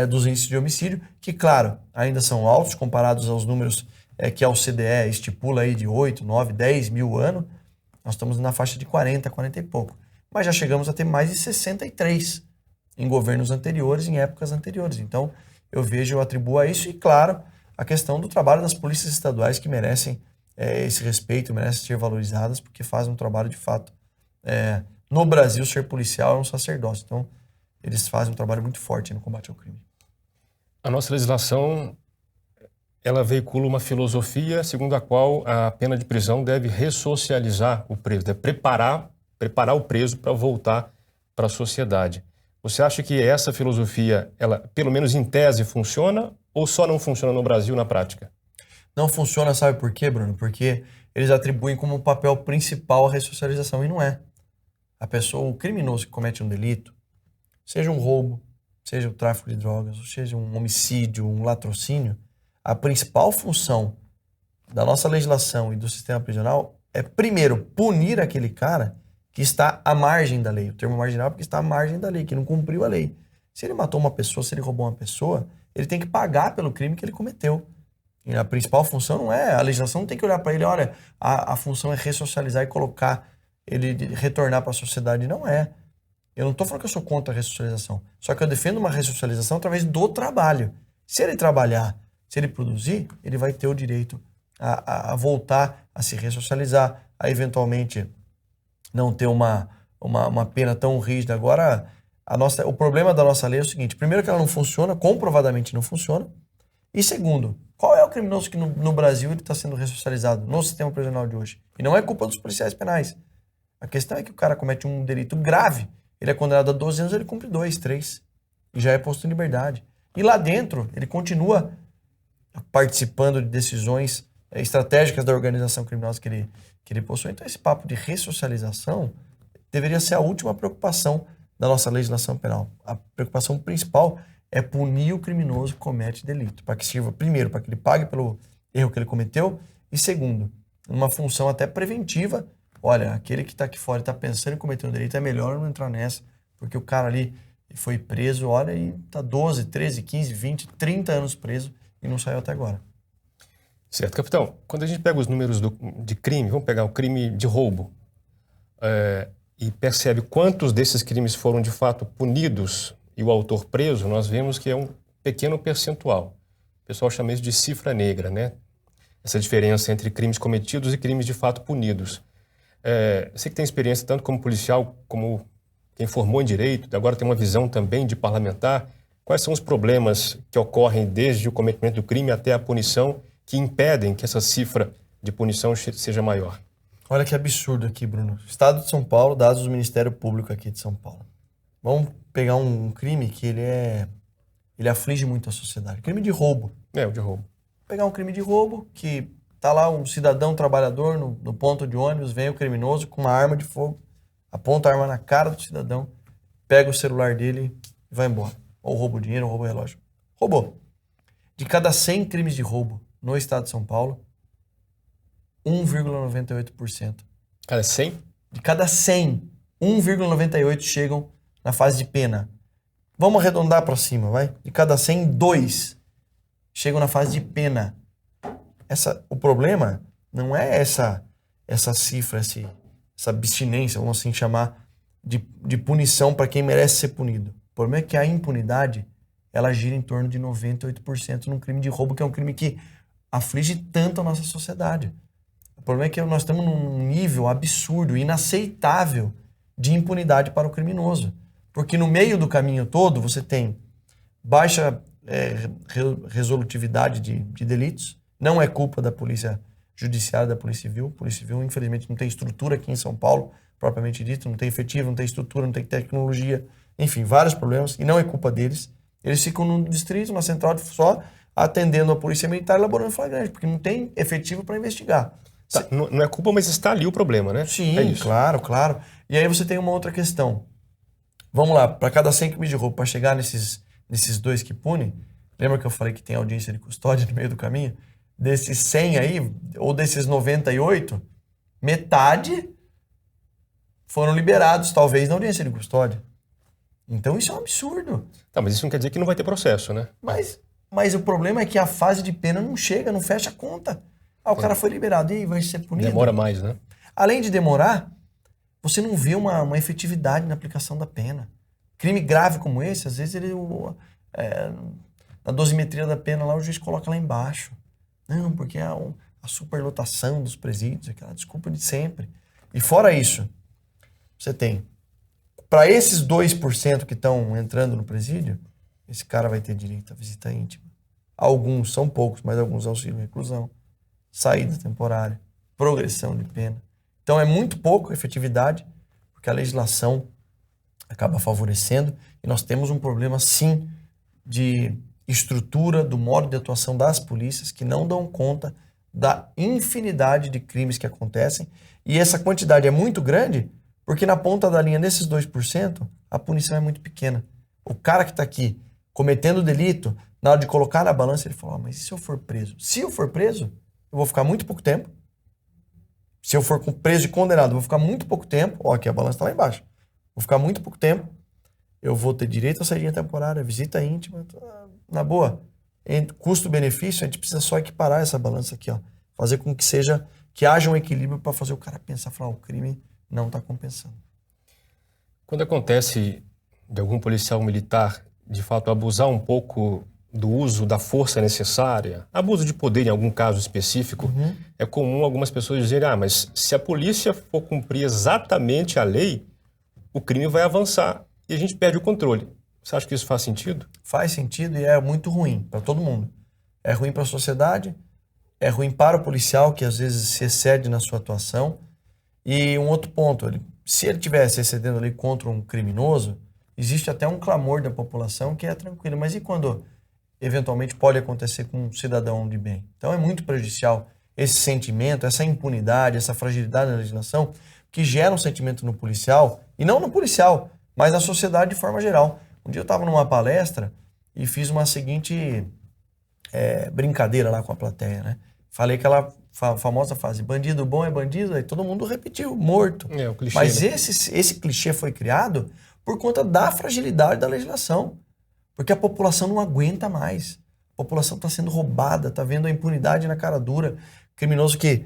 dos índices de homicídio, que, claro, ainda são altos comparados aos números que a OCDE estipula aí de 8, 9, 10 mil ano. Nós estamos na faixa de 40, 40 e pouco. Mas já chegamos a ter mais de 63 em governos anteriores, em épocas anteriores. Então, eu atribuo a isso e, claro, a questão do trabalho das polícias estaduais que merecem esse respeito, merecem ser valorizadas, porque fazem um trabalho de fato. No Brasil, ser policial é um sacerdócio. Então, eles fazem um trabalho muito forte no combate ao crime. A nossa legislação, ela veicula uma filosofia segundo a qual a pena de prisão deve ressocializar o preso, deve preparar o preso para voltar para a sociedade. Você acha que essa filosofia, ela, pelo menos em tese, funciona ou só não funciona no Brasil na prática? Não funciona, sabe por quê, Bruno? Porque eles atribuem como papel principal a ressocialização e não é. A pessoa, o criminoso que comete um delito, seja um roubo, seja o tráfico de drogas, ou seja um homicídio, um latrocínio, a principal função da nossa legislação e do sistema prisional é, primeiro, punir aquele cara que está à margem da lei. O termo marginal é porque está à margem da lei, que não cumpriu a lei. Se ele matou uma pessoa, se ele roubou uma pessoa, ele tem que pagar pelo crime que ele cometeu. E a principal função não é, a legislação não tem que olhar para ele, olha, a função é ressocializar e colocar ele, retornar para a sociedade. Não é. Eu não estou falando que eu sou contra a ressocialização, só que eu defendo uma ressocialização através do trabalho. Se ele trabalhar, se ele produzir, ele vai ter o direito a voltar a se ressocializar, a eventualmente não ter uma pena tão rígida. Agora, o problema da nossa lei é o seguinte, primeiro que ela não funciona, comprovadamente não funciona, e segundo, qual é o criminoso que no Brasil ele está sendo ressocializado no sistema prisional de hoje? E não é culpa dos policiais penais. A questão é que o cara comete um delito grave, ele é condenado a 12 anos, ele cumpre 2, 3, e já é posto em liberdade. E lá dentro, ele continua participando de decisões estratégicas da organização criminosa que ele possui. Então, esse papo de ressocialização deveria ser a última preocupação da nossa legislação penal. A preocupação principal é punir o criminoso que comete delito, para que sirva, primeiro, para que ele pague pelo erro que ele cometeu, e segundo, uma função até preventiva. Olha, aquele que está aqui fora e está pensando em cometer um delito, é melhor não entrar nessa, porque o cara ali foi preso, olha, e está 12, 13, 15, 20, 30 anos preso e não saiu até agora. Certo, capitão. Quando a gente pega os números de crime, vamos pegar o crime de roubo, e percebe quantos desses crimes foram de fato punidos e o autor preso, nós vemos que é um pequeno percentual. O pessoal chama isso de cifra negra, né? Essa diferença entre crimes cometidos e crimes de fato punidos. Você que tem experiência tanto como policial como quem formou em direito, agora tem uma visão também de parlamentar, quais são os problemas que ocorrem desde o cometimento do crime até a punição que impedem que essa cifra de punição seja maior? Olha que absurdo aqui, Bruno. Estado de São Paulo, dados do Ministério Público aqui de São Paulo. Vamos pegar um crime que ele aflige muito a sociedade. Crime de roubo. O de roubo. Pegar um crime de roubo que tá lá um cidadão trabalhador no ponto de ônibus, vem o criminoso com uma arma de fogo, aponta a arma na cara do cidadão, pega o celular dele e vai embora. Ou rouba o dinheiro, ou rouba o relógio. Roubou. De cada 100 crimes de roubo no estado de São Paulo, 1,98%. Cada 100? De cada 100, 1,98 chegam na fase de pena. Vamos arredondar para cima, vai? De cada 100, 2 chegam na fase de pena. O problema não é essa cifra, essa abstinência, vamos assim chamar, de punição para quem merece ser punido. O problema é que a impunidade, ela gira em torno de 98% num crime de roubo, que é um crime que aflige tanto a nossa sociedade. O problema é que nós estamos num nível absurdo, inaceitável de impunidade para o criminoso. Porque no meio do caminho todo você tem baixa resolutividade de delitos, não é culpa da polícia judiciária, da polícia civil. A polícia civil, infelizmente, não tem estrutura aqui em São Paulo, propriamente dito, não tem efetivo, não tem estrutura, não tem tecnologia, enfim, vários problemas, e não é culpa deles. Eles ficam no distrito, na central, só atendendo a polícia militar, elaborando flagrante, porque não tem efetivo para investigar. Tá, não é culpa, mas está ali o problema, né? Sim, claro. E aí você tem uma outra questão. Vamos lá, para cada 100 crimes de roubo, para chegar nesses 2 que punem, lembra que eu falei que tem audiência de custódia no meio do caminho? Desses 100 aí, ou desses 98, metade foram liberados, talvez, na audiência de custódia. Então isso é um absurdo. Tá, mas isso não quer dizer que não vai ter processo, né? Mas o problema é que a fase de pena não chega, não fecha a conta. O cara foi liberado e vai ser punido. Demora mais, né? Além de demorar, você não vê uma efetividade na aplicação da pena. Crime grave como esse, às vezes na dosimetria da pena lá o juiz coloca lá embaixo. Não, porque a superlotação dos presídios, aquela desculpa de sempre. E fora isso, você tem, para esses 2% que estão entrando no presídio, esse cara vai ter direito à visita íntima. Alguns, são poucos, mas alguns auxílio reclusão, saída temporária, progressão de pena. Então é muito pouco a efetividade, porque a legislação acaba favorecendo e nós temos um problema, sim, de estrutura, do modo de atuação das polícias que não dão conta da infinidade de crimes que acontecem. E essa quantidade é muito grande porque na ponta da linha desses 2%, a punição é muito pequena. O cara que está aqui cometendo delito, na hora de colocar na balança, ele falou, mas e se eu for preso? Se eu for preso, eu vou ficar muito pouco tempo. Se eu for preso e condenado, eu vou ficar muito pouco tempo. Ó, aqui a balança está lá embaixo. Vou ficar muito pouco tempo. Eu vou ter direito à saída temporária, visita íntima. Na boa, custo-benefício, a gente precisa só equiparar essa balança aqui, ó. Fazer com que haja um equilíbrio para fazer o cara pensar, falar, o crime não está compensando. Quando acontece de algum policial militar, de fato, abusar um pouco do uso da força necessária, abuso de poder em algum caso específico, é comum algumas pessoas dizerem, mas se a polícia for cumprir exatamente a lei, o crime vai avançar e a gente perde o controle. Você acha que isso faz sentido? Faz sentido e é muito ruim para todo mundo. É ruim para a sociedade, é ruim para o policial, que às vezes se excede na sua atuação. E um outro ponto, se ele estivesse excedendo ali contra um criminoso, existe até um clamor da população que é tranquilo. Mas e quando eventualmente pode acontecer com um cidadão de bem? Então é muito prejudicial esse sentimento, essa impunidade, essa fragilidade na legislação, que gera um sentimento no policial, e não no policial, mas na sociedade de forma geral. Um dia eu estava numa palestra e fiz uma seguinte brincadeira lá com a plateia, né? Falei aquela famosa frase, bandido bom é bandido, aí todo mundo repetiu, morto. É, o clichê, mas né? esse clichê foi criado por conta da fragilidade da legislação, porque a população não aguenta mais. A população está sendo roubada, está vendo a impunidade na cara dura, criminoso que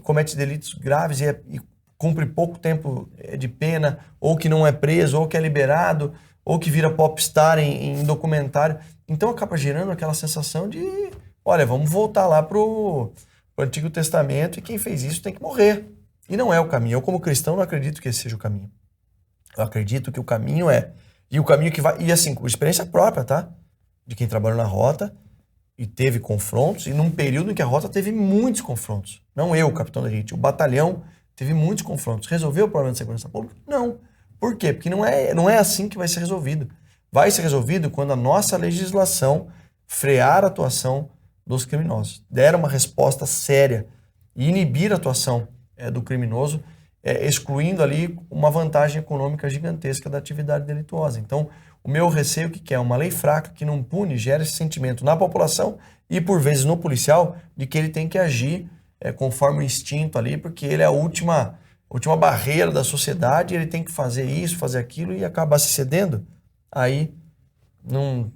comete delitos graves e cumpre pouco tempo de pena, ou que não é preso, ou que é liberado, ou que vira popstar em documentário. Então acaba gerando aquela sensação de, olha, vamos voltar lá pro Antigo Testamento e quem fez isso tem que morrer. E não é o caminho. Eu, como cristão, não acredito que esse seja o caminho. Eu acredito que o caminho e o caminho que vai, e assim, com experiência própria, tá? De quem trabalhou na rota e teve confrontos, e num período em que a rota teve muitos confrontos. Não eu, capitão da elite, o batalhão teve muitos confrontos. Resolveu o problema de segurança pública? Não. Por quê? Porque não é assim que vai ser resolvido. Vai ser resolvido quando a nossa legislação frear a atuação dos criminosos, der uma resposta séria e inibir a atuação do criminoso, excluindo ali uma vantagem econômica gigantesca da atividade delituosa. Então, o meu receio que é uma lei fraca que não pune, gera esse sentimento na população e, por vezes, no policial, de que ele tem que agir conforme o instinto ali, porque ele é a última barreira da sociedade, ele tem que fazer isso, fazer aquilo e acabar se cedendo. Aí,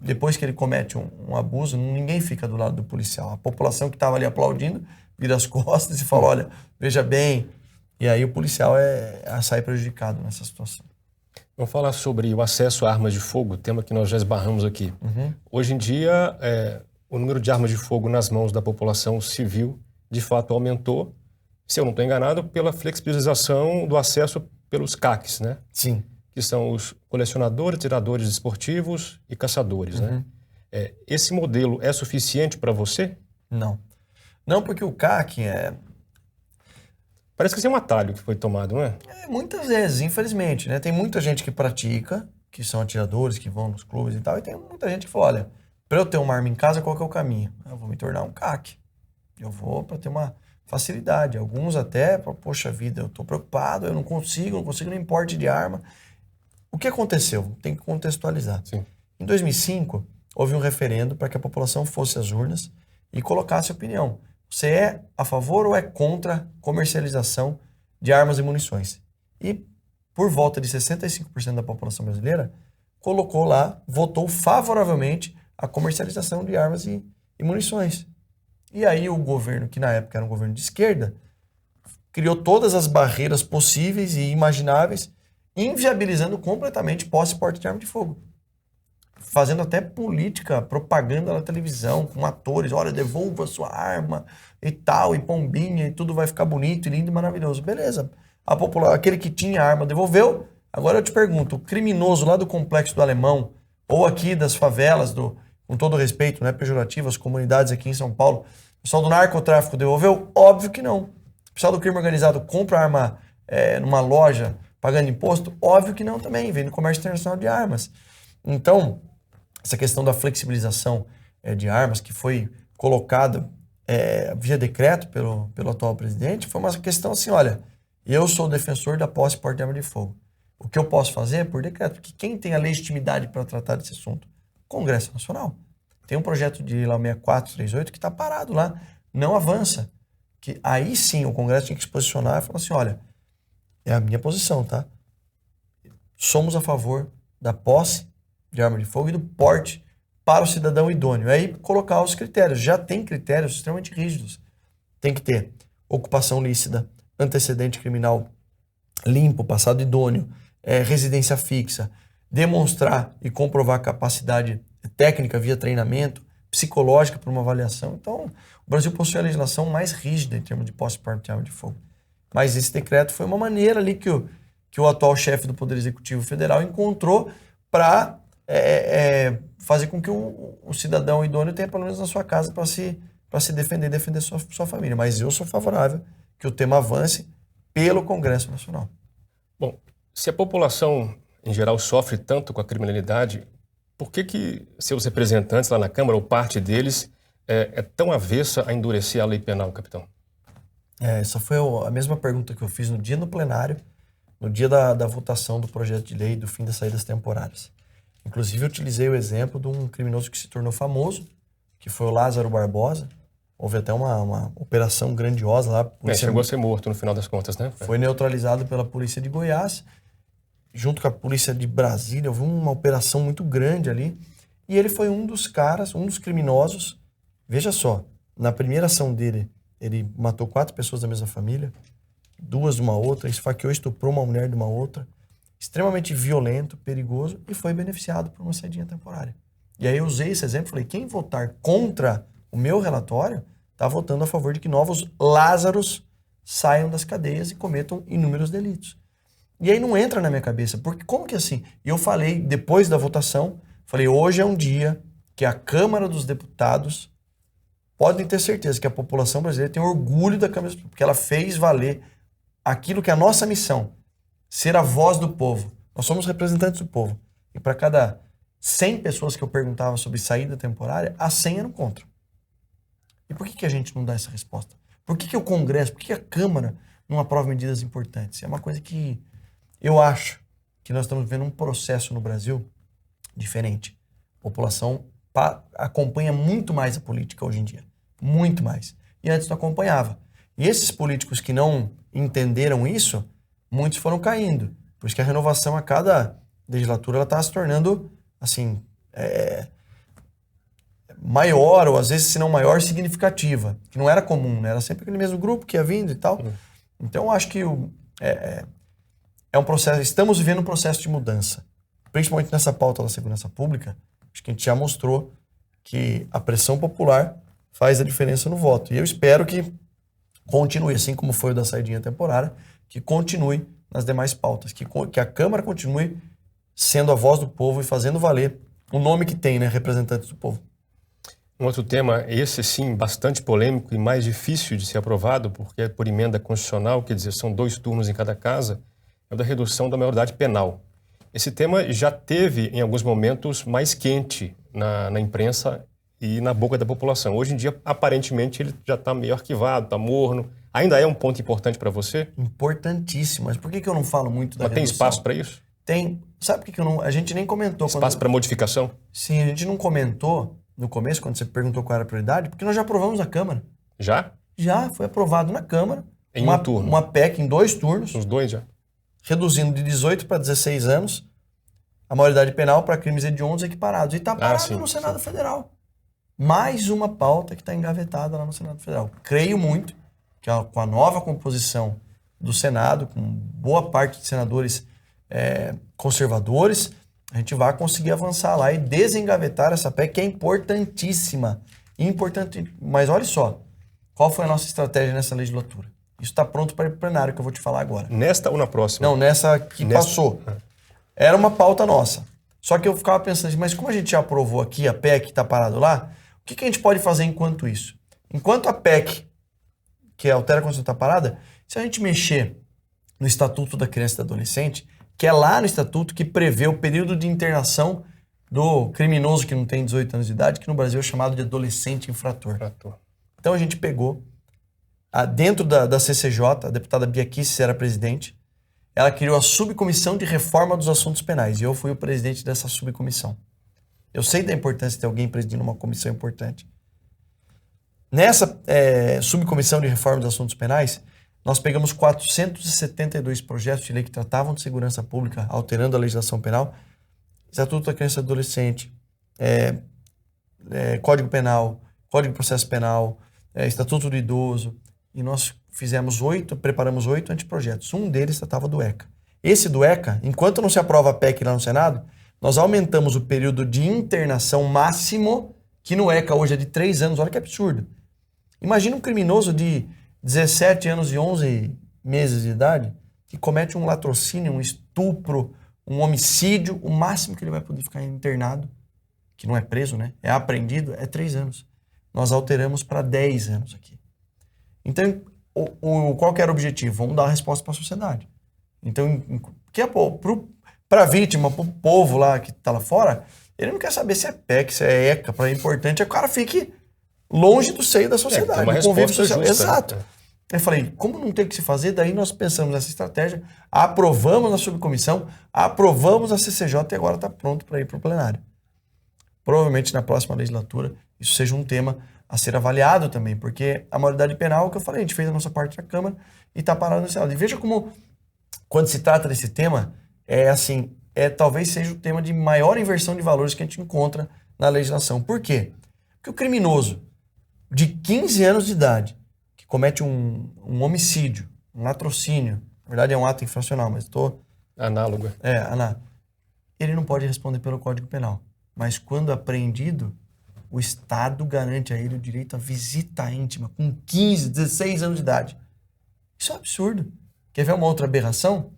depois que ele comete um abuso, ninguém fica do lado do policial. A população que estava ali aplaudindo vira as costas e fala, olha, veja bem. E aí o policial sai prejudicado nessa situação. Vamos falar sobre o acesso a armas de fogo, tema que nós já esbarramos aqui. Hoje em dia, o número de armas de fogo nas mãos da população civil, de fato, aumentou, se eu não estou enganado, pela flexibilização do acesso pelos CACs, né? Sim. Que são os colecionadores, tiradores esportivos e caçadores, né? Esse modelo é suficiente para você? Não. Não, porque o CAC Parece que esse é um atalho que foi tomado, não é? Muitas vezes, infelizmente, né? Tem muita gente que pratica, que são atiradores, que vão nos clubes e tal, e tem muita gente que fala, olha, para eu ter uma arma em casa, qual que é o caminho? Eu vou me tornar um CAC. Eu vou para ter uma facilidade. Alguns até, poxa vida, eu estou preocupado, eu não consigo nem porte de arma. O que aconteceu? Tem que contextualizar. Sim. Em 2005, houve um referendo para que a população fosse às urnas e colocasse opinião. Você é a favor ou é contra a comercialização de armas e munições? E por volta de 65% da população brasileira, colocou lá, votou favoravelmente a comercialização de armas e munições. E aí o governo, que na época era um governo de esquerda, criou todas as barreiras possíveis e imagináveis, inviabilizando completamente posse e porte de arma de fogo. Fazendo até política, propaganda na televisão, com atores, olha, devolva a sua arma e tal, e pombinha, e tudo vai ficar bonito, e lindo e maravilhoso. Beleza, aquele que tinha arma devolveu. Agora eu te pergunto, o criminoso lá do Complexo do Alemão, ou aqui das favelas, com todo respeito, não é pejorativo, as comunidades aqui em São Paulo, o pessoal do narcotráfico devolveu? Óbvio que não. O pessoal do crime organizado compra arma numa loja pagando imposto? Óbvio que não também, vem do comércio internacional de armas. Então, essa questão da flexibilização de armas que foi colocada via decreto pelo atual presidente, foi uma questão assim, olha, eu sou defensor da posse e porte de arma de fogo. O que eu posso fazer é por decreto, porque quem tem a legitimidade para tratar desse assunto? Congresso Nacional. Tem um projeto de lei 6438 que está parado lá, não avança. Que aí sim o Congresso tinha que se posicionar e falar assim, olha, é a minha posição, tá? Somos a favor da posse de arma de fogo e do porte para o cidadão idôneo. Aí colocar os critérios. Já tem critérios extremamente rígidos. Tem que ter ocupação lícita, antecedente criminal limpo, passado idôneo, residência fixa, demonstrar e comprovar capacidade técnica via treinamento, psicológica para uma avaliação. Então, o Brasil possui a legislação mais rígida em termos de posse e porte de arma de fogo. Mas esse decreto foi uma maneira ali que o atual chefe do Poder Executivo Federal encontrou para fazer com que o cidadão idôneo tenha pelo menos na sua casa para se defender sua família. Mas eu sou favorável que o tema avance pelo Congresso Nacional. Bom, se a população em geral sofre tanto com a criminalidade, por que seus representantes lá na Câmara, ou parte deles, é tão avessa a endurecer a lei penal, capitão? Essa foi a mesma pergunta que eu fiz no dia do plenário, no dia da votação do projeto de lei do fim das saídas temporárias. Inclusive, eu utilizei o exemplo de um criminoso que se tornou famoso, que foi o Lázaro Barbosa. Houve até uma operação grandiosa lá. Chegou a ser morto no final das contas, né? Foi neutralizado pela polícia de Goiás, junto com a polícia de Brasília. Houve uma operação muito grande ali. E ele foi um dos caras, um dos criminosos. Veja só, na primeira ação dele, ele matou 4 pessoas da mesma família, 2 de uma outra, esfaqueou e estuprou uma mulher de uma outra. Extremamente violento, perigoso, e foi beneficiado por uma saidinha temporária. E aí eu usei esse exemplo e falei, quem votar contra o meu relatório está votando a favor de que novos Lázaros saiam das cadeias e cometam inúmeros delitos. E aí não entra na minha cabeça, porque como que assim? E eu falei, depois da votação, falei, hoje é um dia que a Câmara dos Deputados podem ter certeza que a população brasileira tem orgulho da Câmara dos Deputados, porque ela fez valer aquilo que é a nossa missão, ser a voz do povo. Nós somos representantes do povo. E para cada 100 pessoas que eu perguntava sobre saída temporária, as 100 eram contra. E por que a gente não dá essa resposta? Por que o Congresso, por que a Câmara não aprova medidas importantes? É uma coisa que eu acho que nós estamos vendo um processo no Brasil diferente. A população acompanha muito mais a política hoje em dia. Muito mais. E antes não acompanhava. E esses políticos que não entenderam isso, muitos foram caindo. Por isso que a renovação a cada legislatura está se tornando assim, maior, ou às vezes, se não maior, significativa. Que não era comum, né? Era sempre aquele mesmo grupo que ia vindo e tal. Então, eu acho que é um processo, estamos vivendo um processo de mudança. Principalmente nessa pauta da segurança pública, acho que a gente já mostrou que a pressão popular faz a diferença no voto. E eu espero que continue, assim como foi o da saidinha temporária, que continue nas demais pautas, que a Câmara continue sendo a voz do povo e fazendo valer o nome que tem, né, representantes do povo. Um outro tema, esse sim, bastante polêmico e mais difícil de ser aprovado, porque é por emenda constitucional, quer dizer, são 2 turnos em cada casa, é o da redução da maioridade penal. Esse tema já teve, em alguns momentos, mais quente na imprensa e na boca da população. Hoje em dia, aparentemente, ele já está meio arquivado, está morno. Ainda é um ponto importante para você? Importantíssimo. Mas por que eu não falo muito da redução? Mas tem espaço para isso? Tem. Sabe por que a gente nem comentou? Espaço para modificação? Sim, a gente não comentou no começo, quando você perguntou qual era a prioridade, porque nós já aprovamos na Câmara. Já? Já, foi aprovado na Câmara. Em um turno? Uma PEC em 2 turnos. Os 2 já? reduzindo de 18 para 16 anos a maioridade penal para crimes hediondos equiparados. E está parado no Senado Federal. Mais uma pauta que está engavetada lá no Senado Federal. Creio muito que com a nova composição do Senado, com boa parte de senadores conservadores, a gente vai conseguir avançar lá e desengavetar essa PEC, que é importantíssima. Importante. Mas olha só, qual foi a nossa estratégia nessa legislatura? Isso está pronto para ir para o plenário, que eu vou te falar agora. Nesta ou na próxima? Não, nessa que passou. Era uma pauta nossa. Só que eu ficava pensando assim, mas como a gente já aprovou aqui a PEC que está parado lá, o que a gente pode fazer enquanto isso? Enquanto a PEC, que altera a Constituição, está parada, se a gente mexer no Estatuto da Criança e do Adolescente, que é lá no Estatuto que prevê o período de internação do criminoso que não tem 18 anos de idade, que no Brasil é chamado de adolescente infrator. Então a gente pegou, dentro da CCJ, a deputada Bia Kicis era presidente, ela criou a subcomissão de reforma dos assuntos penais, e eu fui o presidente dessa subcomissão. Eu sei da importância de ter alguém presidindo uma comissão importante. Nessa subcomissão de reforma dos assuntos penais, nós pegamos 472 projetos de lei que tratavam de segurança pública, alterando a legislação penal, Estatuto da Criança e do Adolescente, Código Penal, Código de Processo Penal, Estatuto do Idoso, e nós preparamos 8 anteprojetos. Um deles tratava do ECA. Esse do ECA, enquanto não se aprova a PEC lá no Senado, nós aumentamos o período de internação máximo, que no ECA hoje é de 3 anos. Olha que absurdo. Imagina um criminoso de 17 anos e 11 meses de idade que comete um latrocínio, um estupro, um homicídio. O máximo que ele vai poder ficar internado, que não é preso, né? É apreendido, é 3 anos. Nós alteramos para 10 anos aqui. Então, qual que era o objetivo? Vamos dar uma resposta para a sociedade. Então, para a vítima, para o povo lá que está lá fora, ele não quer saber se é PEC, se é ECA. Para importante é que o cara fique longe do seio da sociedade. Uma resposta social. Justa, exato. Né? Eu falei, como não tem o que se fazer? Daí nós pensamos nessa estratégia, aprovamos a subcomissão, aprovamos a CCJ e agora está pronto para ir para o plenário. Provavelmente na próxima legislatura isso seja um tema a ser avaliado também, porque a maioridade penal, que eu falei, a gente fez a nossa parte na Câmara e está parado no Senado. E veja como, quando se trata desse tema, talvez seja o tema de maior inversão de valores que a gente encontra na legislação. Por quê? Porque o criminoso de 15 anos de idade, que comete um homicídio, um latrocínio, na verdade é um ato infracional, mas Análogo. Ele não pode responder pelo Código Penal. Mas quando apreendido, o Estado garante a ele o direito à visita íntima com 15, 16 anos de idade. Isso é um absurdo. Quer ver uma outra aberração?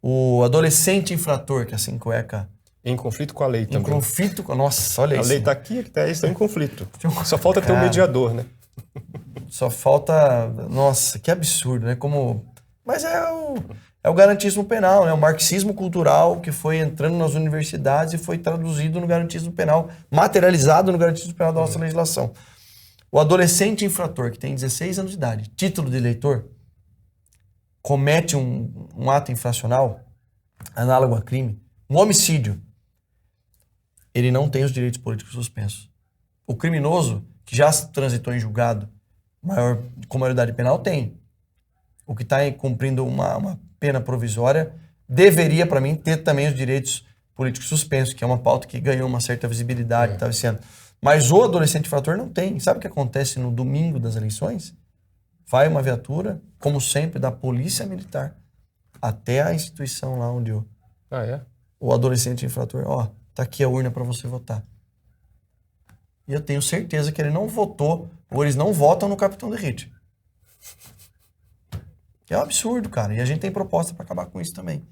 O adolescente infrator, que é assim que o ECA... Em conflito com a lei também. Em conflito com... Nossa, olha isso. A lei está aqui, está em conflito. Só falta ter um mediador, né? Só falta... Nossa, que absurdo, né? Mas é o garantismo penal, né? O marxismo cultural que foi entrando nas universidades e foi traduzido no garantismo penal, materializado no garantismo penal da nossa legislação. O adolescente infrator, que tem 16 anos de idade, título de eleitor, comete um ato infracional, análogo a crime, um homicídio, ele não tem os direitos políticos suspensos. O criminoso, que já transitou em julgado com maioridade penal, tem. O que está cumprindo uma pena provisória deveria, para mim, ter também os direitos políticos suspensos, que é uma pauta que ganhou uma certa visibilidade esse ano. Mas o adolescente infrator não tem. Sabe o que acontece no domingo das eleições? Vai uma viatura, como sempre, da Polícia Militar até a instituição lá onde o adolescente infrator, tá aqui a urna para você votar. E eu tenho certeza que ele não votou, ou eles não votam no Capitão Derrite. É um absurdo, cara. E a gente tem proposta para acabar com isso também.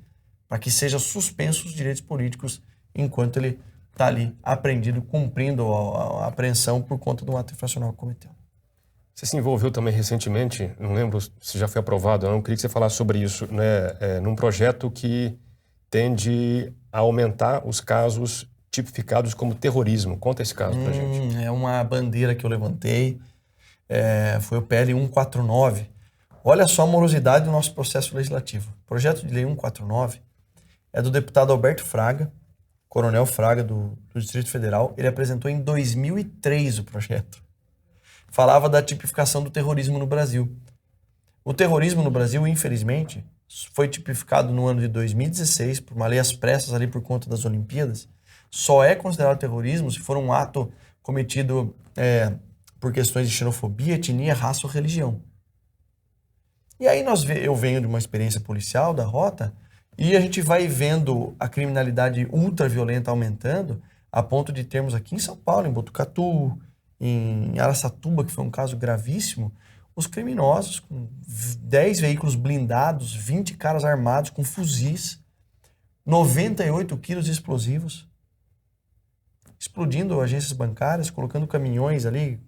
Para que seja suspenso os direitos políticos enquanto ele está ali apreendido, cumprindo a apreensão por conta do ato infracional que cometeu. Você se envolveu também recentemente, não lembro se já foi aprovado, eu queria que você falasse sobre isso, né? Num projeto que tende a aumentar os casos tipificados como terrorismo. Conta esse caso pra gente. É uma bandeira que eu levantei, foi o PL 149. Olha só a morosidade do nosso processo legislativo. O projeto de lei 149 é do deputado Alberto Fraga, coronel Fraga do Distrito Federal. Ele apresentou em 2003 o projeto. Falava da tipificação do terrorismo no Brasil. O terrorismo no Brasil, infelizmente, foi tipificado no ano de 2016, por uma lei às pressas ali por conta das Olimpíadas, só é considerado terrorismo se for um ato cometido por questões de xenofobia, etnia, raça ou religião. E aí eu venho de uma experiência policial da Rota e a gente vai vendo a criminalidade ultraviolenta aumentando a ponto de termos aqui em São Paulo, em Botucatu, em Araçatuba, que foi um caso gravíssimo, os criminosos com 10 veículos blindados, 20 caras armados com fuzis, 98 quilos de explosivos, explodindo agências bancárias, colocando caminhões ali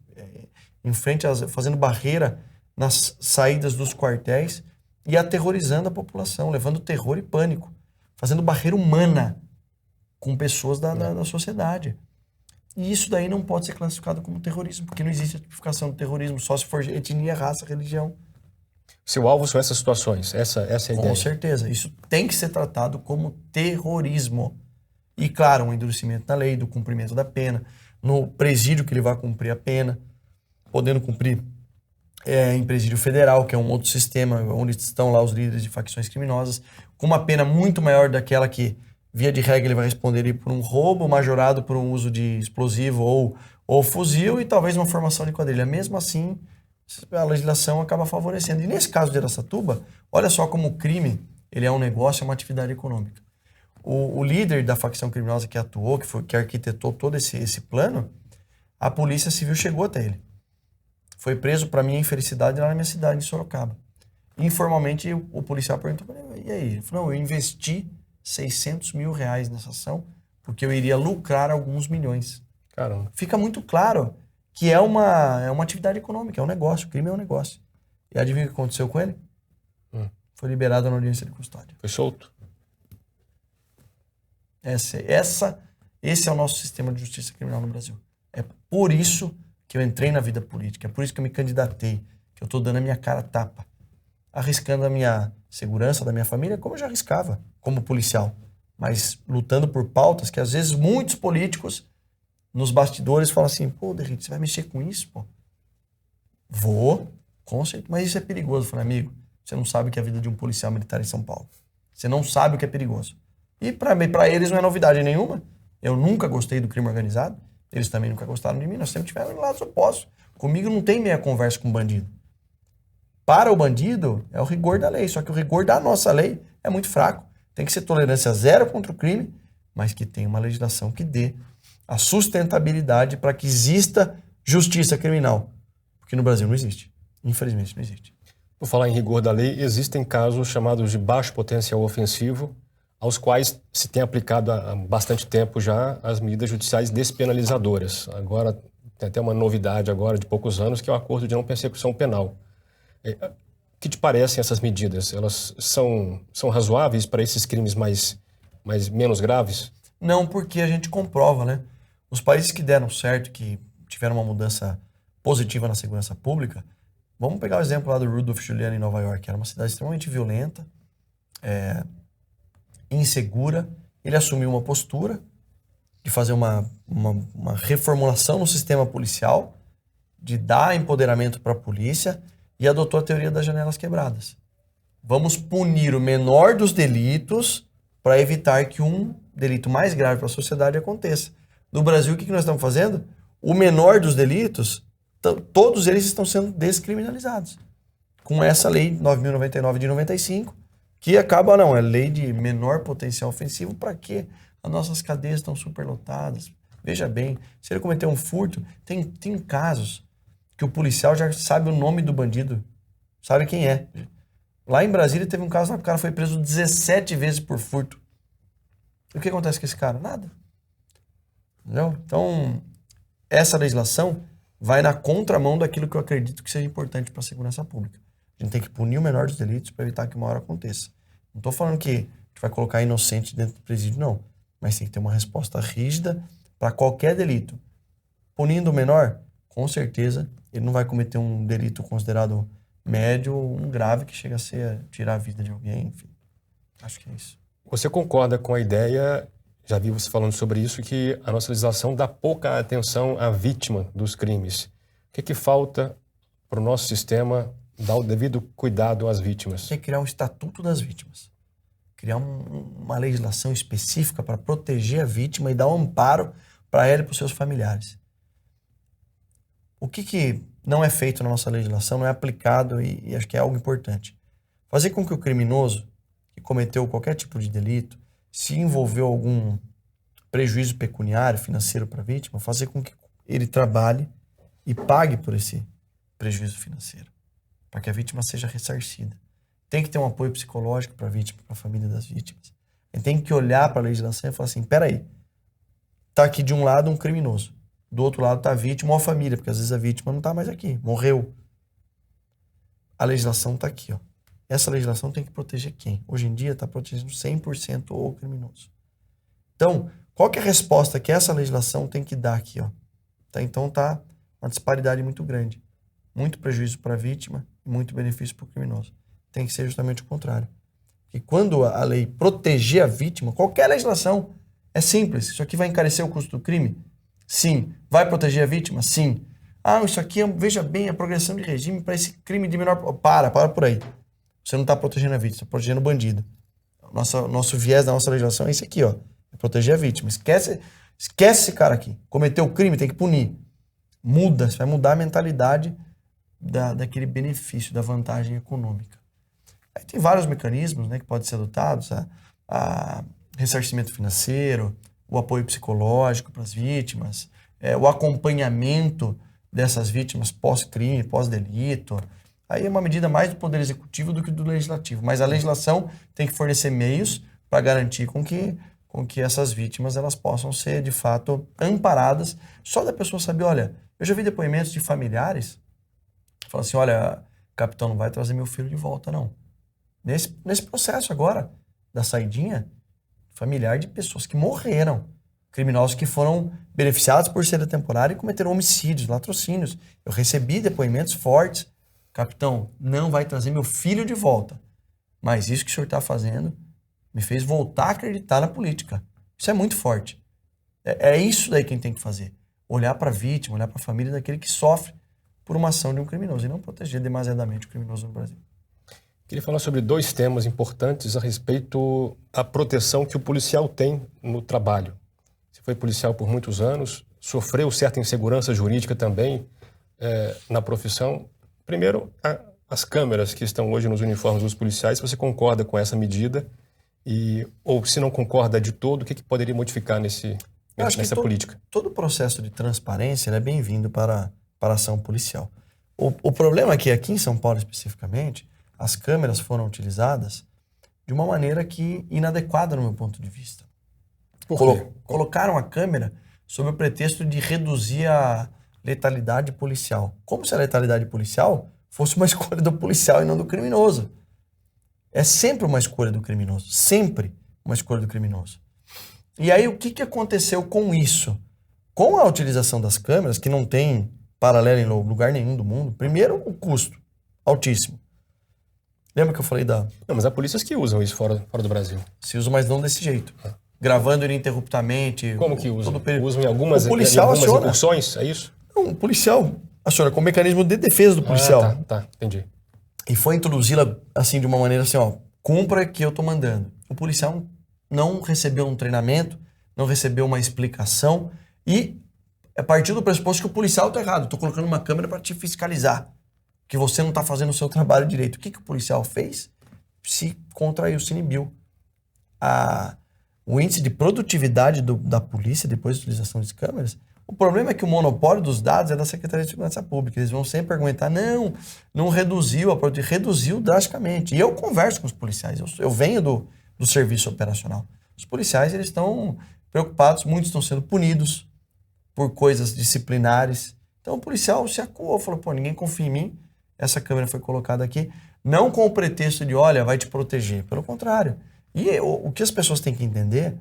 em frente, fazendo barreira nas saídas dos quartéis e aterrorizando a população, levando terror e pânico, fazendo barreira humana com pessoas da sociedade. E isso daí não pode ser classificado como terrorismo, porque não existe a tipificação de terrorismo, só se for etnia, raça, religião. Seu alvo são essas situações, essa é a ideia. Com certeza, isso tem que ser tratado como terrorismo. E claro, um endurecimento da lei, do cumprimento da pena, no presídio que ele vai cumprir a pena, podendo cumprir em presídio federal, que é um outro sistema, onde estão lá os líderes de facções criminosas, com uma pena muito maior daquela que, via de regra, ele vai responder por um roubo, majorado por um uso de explosivo ou fuzil e talvez uma formação de quadrilha. Mesmo assim, a legislação acaba favorecendo. E nesse caso de Araçatuba, olha só como o crime ele é um negócio, é uma atividade econômica. O líder da facção criminosa que atuou, que arquitetou todo esse plano, a polícia civil chegou até ele. Foi preso, para minha infelicidade, lá na minha cidade, em Sorocaba. Informalmente, o policial perguntou para ele, e aí? Ele falou, não, eu investi 600 mil reais nessa ação, porque eu iria lucrar alguns milhões. Caramba. Fica muito claro que é uma atividade econômica, é um negócio, o crime é um negócio. E adivinha o que aconteceu com ele? Foi liberado na audiência de custódia. Foi solto? Esse é o nosso sistema de justiça criminal no Brasil. É por isso que eu entrei na vida política, é por isso que eu me candidatei, que eu estou dando a minha cara a tapa, arriscando a minha segurança da minha família, como eu já arriscava, como policial, mas lutando por pautas que às vezes muitos políticos nos bastidores falam assim, pô, Derrite, você vai mexer com isso, pô? Vou, com certeza, mas isso é perigoso. Eu falei, amigo, você não sabe o que é a vida de um policial militar em São Paulo. Você não sabe o que é perigoso. E para eles não é novidade nenhuma. Eu nunca gostei do crime organizado. Eles também nunca gostaram de mim. Nós sempre tivemos lados opostos. Comigo não tem meia conversa com bandido. Para o bandido, é o rigor da lei. Só que o rigor da nossa lei é muito fraco. Tem que ser tolerância zero contra o crime, mas que tenha uma legislação que dê a sustentabilidade para que exista justiça criminal. Porque no Brasil não existe. Infelizmente não existe. Por falar em rigor da lei, existem casos chamados de baixo potencial ofensivo, aos quais se tem aplicado há bastante tempo já as medidas judiciais despenalizadoras. Agora, tem até uma novidade agora de poucos anos, que é o acordo de não persecução penal. O que te parecem essas medidas? Elas são razoáveis para esses crimes menos graves? Não, porque a gente comprova, né? Os países que deram certo, que tiveram uma mudança positiva na segurança pública, vamos pegar o exemplo lá do Rudolph Giuliani em Nova York, era uma cidade extremamente violenta, insegura. Ele assumiu uma postura de fazer uma reformulação no sistema policial, de dar empoderamento para a polícia e adotou a teoria das janelas quebradas. Vamos punir o menor dos delitos para evitar que um delito mais grave para a sociedade aconteça. No Brasil, o que nós estamos fazendo? O menor dos delitos, todos eles estão sendo descriminalizados. Com essa lei 9.099 de 95, que acaba, não, é lei de menor potencial ofensivo, para quê? As nossas cadeias estão superlotadas. Veja bem, se ele cometer um furto, tem casos que o policial já sabe o nome do bandido, sabe quem é. Lá em Brasília teve um caso lá que o cara foi preso 17 vezes por furto. E o que acontece com esse cara? Nada. Entendeu? Então, essa legislação vai na contramão daquilo que eu acredito que seja importante para a segurança pública. A gente tem que punir o menor dos delitos para evitar que uma hora aconteça. Não estou falando que a gente vai colocar inocente dentro do presídio, não. Mas tem que ter uma resposta rígida para qualquer delito. Punindo o menor, com certeza, ele não vai cometer um delito considerado médio ou um grave que chega a ser tirar a vida de alguém, enfim. Acho que é isso. Você concorda com a ideia, já vi você falando sobre isso, que a nossa legislação dá pouca atenção à vítima dos crimes. O que falta para o nosso sistema Dar o devido cuidado às vítimas. Tem que criar um estatuto das vítimas. Criar uma legislação específica para proteger a vítima e dar um amparo para ela e para os seus familiares. O que não é feito na nossa legislação, não é aplicado e acho que é algo importante. Fazer com que o criminoso que cometeu qualquer tipo de delito, se envolveu algum prejuízo pecuniário, financeiro para a vítima, fazer com que ele trabalhe e pague por esse prejuízo financeiro, para que a vítima seja ressarcida. Tem que ter um apoio psicológico para a vítima, para a família das vítimas. A gente tem que olhar para a legislação e falar assim, peraí, tá aqui de um lado um criminoso, do outro lado tá a vítima ou a família, porque às vezes a vítima não tá mais aqui, morreu. A legislação tá aqui, ó. Essa legislação tem que proteger quem? Hoje em dia está protegendo 100% o criminoso. Então, qual que é a resposta que essa legislação tem que dar aqui, ó? Tá, então tá uma disparidade muito grande. Muito prejuízo para a vítima e muito benefício para o criminoso. Tem que ser justamente o contrário. Porque quando a lei proteger a vítima, qualquer legislação é simples. Isso aqui vai encarecer o custo do crime? Sim. Vai proteger a vítima? Sim. Ah, isso aqui, veja bem, a progressão de regime para esse crime de menor... Para por aí. Você não está protegendo a vítima, você está protegendo o bandido. Nosso viés da nossa legislação é esse aqui, ó. É proteger a vítima. Esquece esse cara aqui. Cometeu o crime, tem que punir. Muda, você vai mudar a mentalidade daquele benefício, da vantagem econômica. Aí tem vários mecanismos, né, que podem ser adotados. A ressarcimento financeiro, o apoio psicológico para as vítimas, o acompanhamento dessas vítimas pós-crime, pós-delito. Aí é uma medida mais do Poder Executivo do que do Legislativo. Mas a legislação tem que fornecer meios para garantir com que essas vítimas elas possam ser, de fato, amparadas. Só da pessoa saber, olha, eu já vi depoimentos de familiares falam assim, olha, capitão, não vai trazer meu filho de volta, não. Nesse processo agora, da saidinha, familiar de pessoas que morreram, criminosos que foram beneficiados por ser temporário e cometeram homicídios, latrocínios. Eu recebi depoimentos fortes. Capitão, não vai trazer meu filho de volta. Mas isso que o senhor está fazendo me fez voltar a acreditar na política. Isso é muito forte. É isso daí que a gente tem que fazer. Olhar para a vítima, olhar para a família daquele que sofre por uma ação de um criminoso e não proteger demasiadamente o criminoso no Brasil. Queria falar sobre dois temas importantes a respeito da proteção que o policial tem no trabalho. Você foi policial por muitos anos, sofreu certa insegurança jurídica também na profissão. Primeiro, as câmeras que estão hoje nos uniformes dos policiais, se você concorda com essa medida ou se não concorda de todo, o que poderia modificar nessa política? Todo o processo de transparência é bem-vindo para a ação policial. O problema é que aqui em São Paulo especificamente, as câmeras foram utilizadas de uma maneira inadequada no meu ponto de vista. Por quê? Colocaram a câmera sob o pretexto de reduzir a letalidade policial. Como se a letalidade policial fosse uma escolha do policial e não do criminoso. É sempre uma escolha do criminoso. Sempre uma escolha do criminoso. E aí, o que aconteceu com isso? Com a utilização das câmeras, que não tem paralelo em lugar nenhum do mundo, primeiro, o custo altíssimo. Lembra que eu falei Não, mas há polícias que usam isso fora do Brasil. Se usam, mas não desse jeito. Gravando ininterruptamente. Como que usam? Usam em algumas aciona. incursões, é isso? Não, o policial aciona com o mecanismo de defesa do policial. Tá, entendi. E foi introduzi-la assim, de uma maneira assim, ó, cumpra que eu tô mandando. O policial não recebeu um treinamento, não recebeu uma explicação e a partir do pressuposto que o policial tá errado. Tô colocando uma câmera para te fiscalizar, que você não tá fazendo o seu trabalho direito. O que o policial fez? Se contraiu, se inibiu. O índice de produtividade da polícia depois da utilização de câmeras, o problema é que o monopólio dos dados é da Secretaria de Segurança Pública. Eles vão sempre argumentar, não reduziu, reduziu drasticamente. E eu converso com os policiais, eu venho do serviço operacional. Os policiais, eles estão preocupados, muitos estão sendo punidos por coisas disciplinares. Então o policial se acuou, falou, ninguém confia em mim, essa câmera foi colocada aqui, não com o pretexto de, olha, vai te proteger. Pelo contrário. E o que as pessoas têm que entender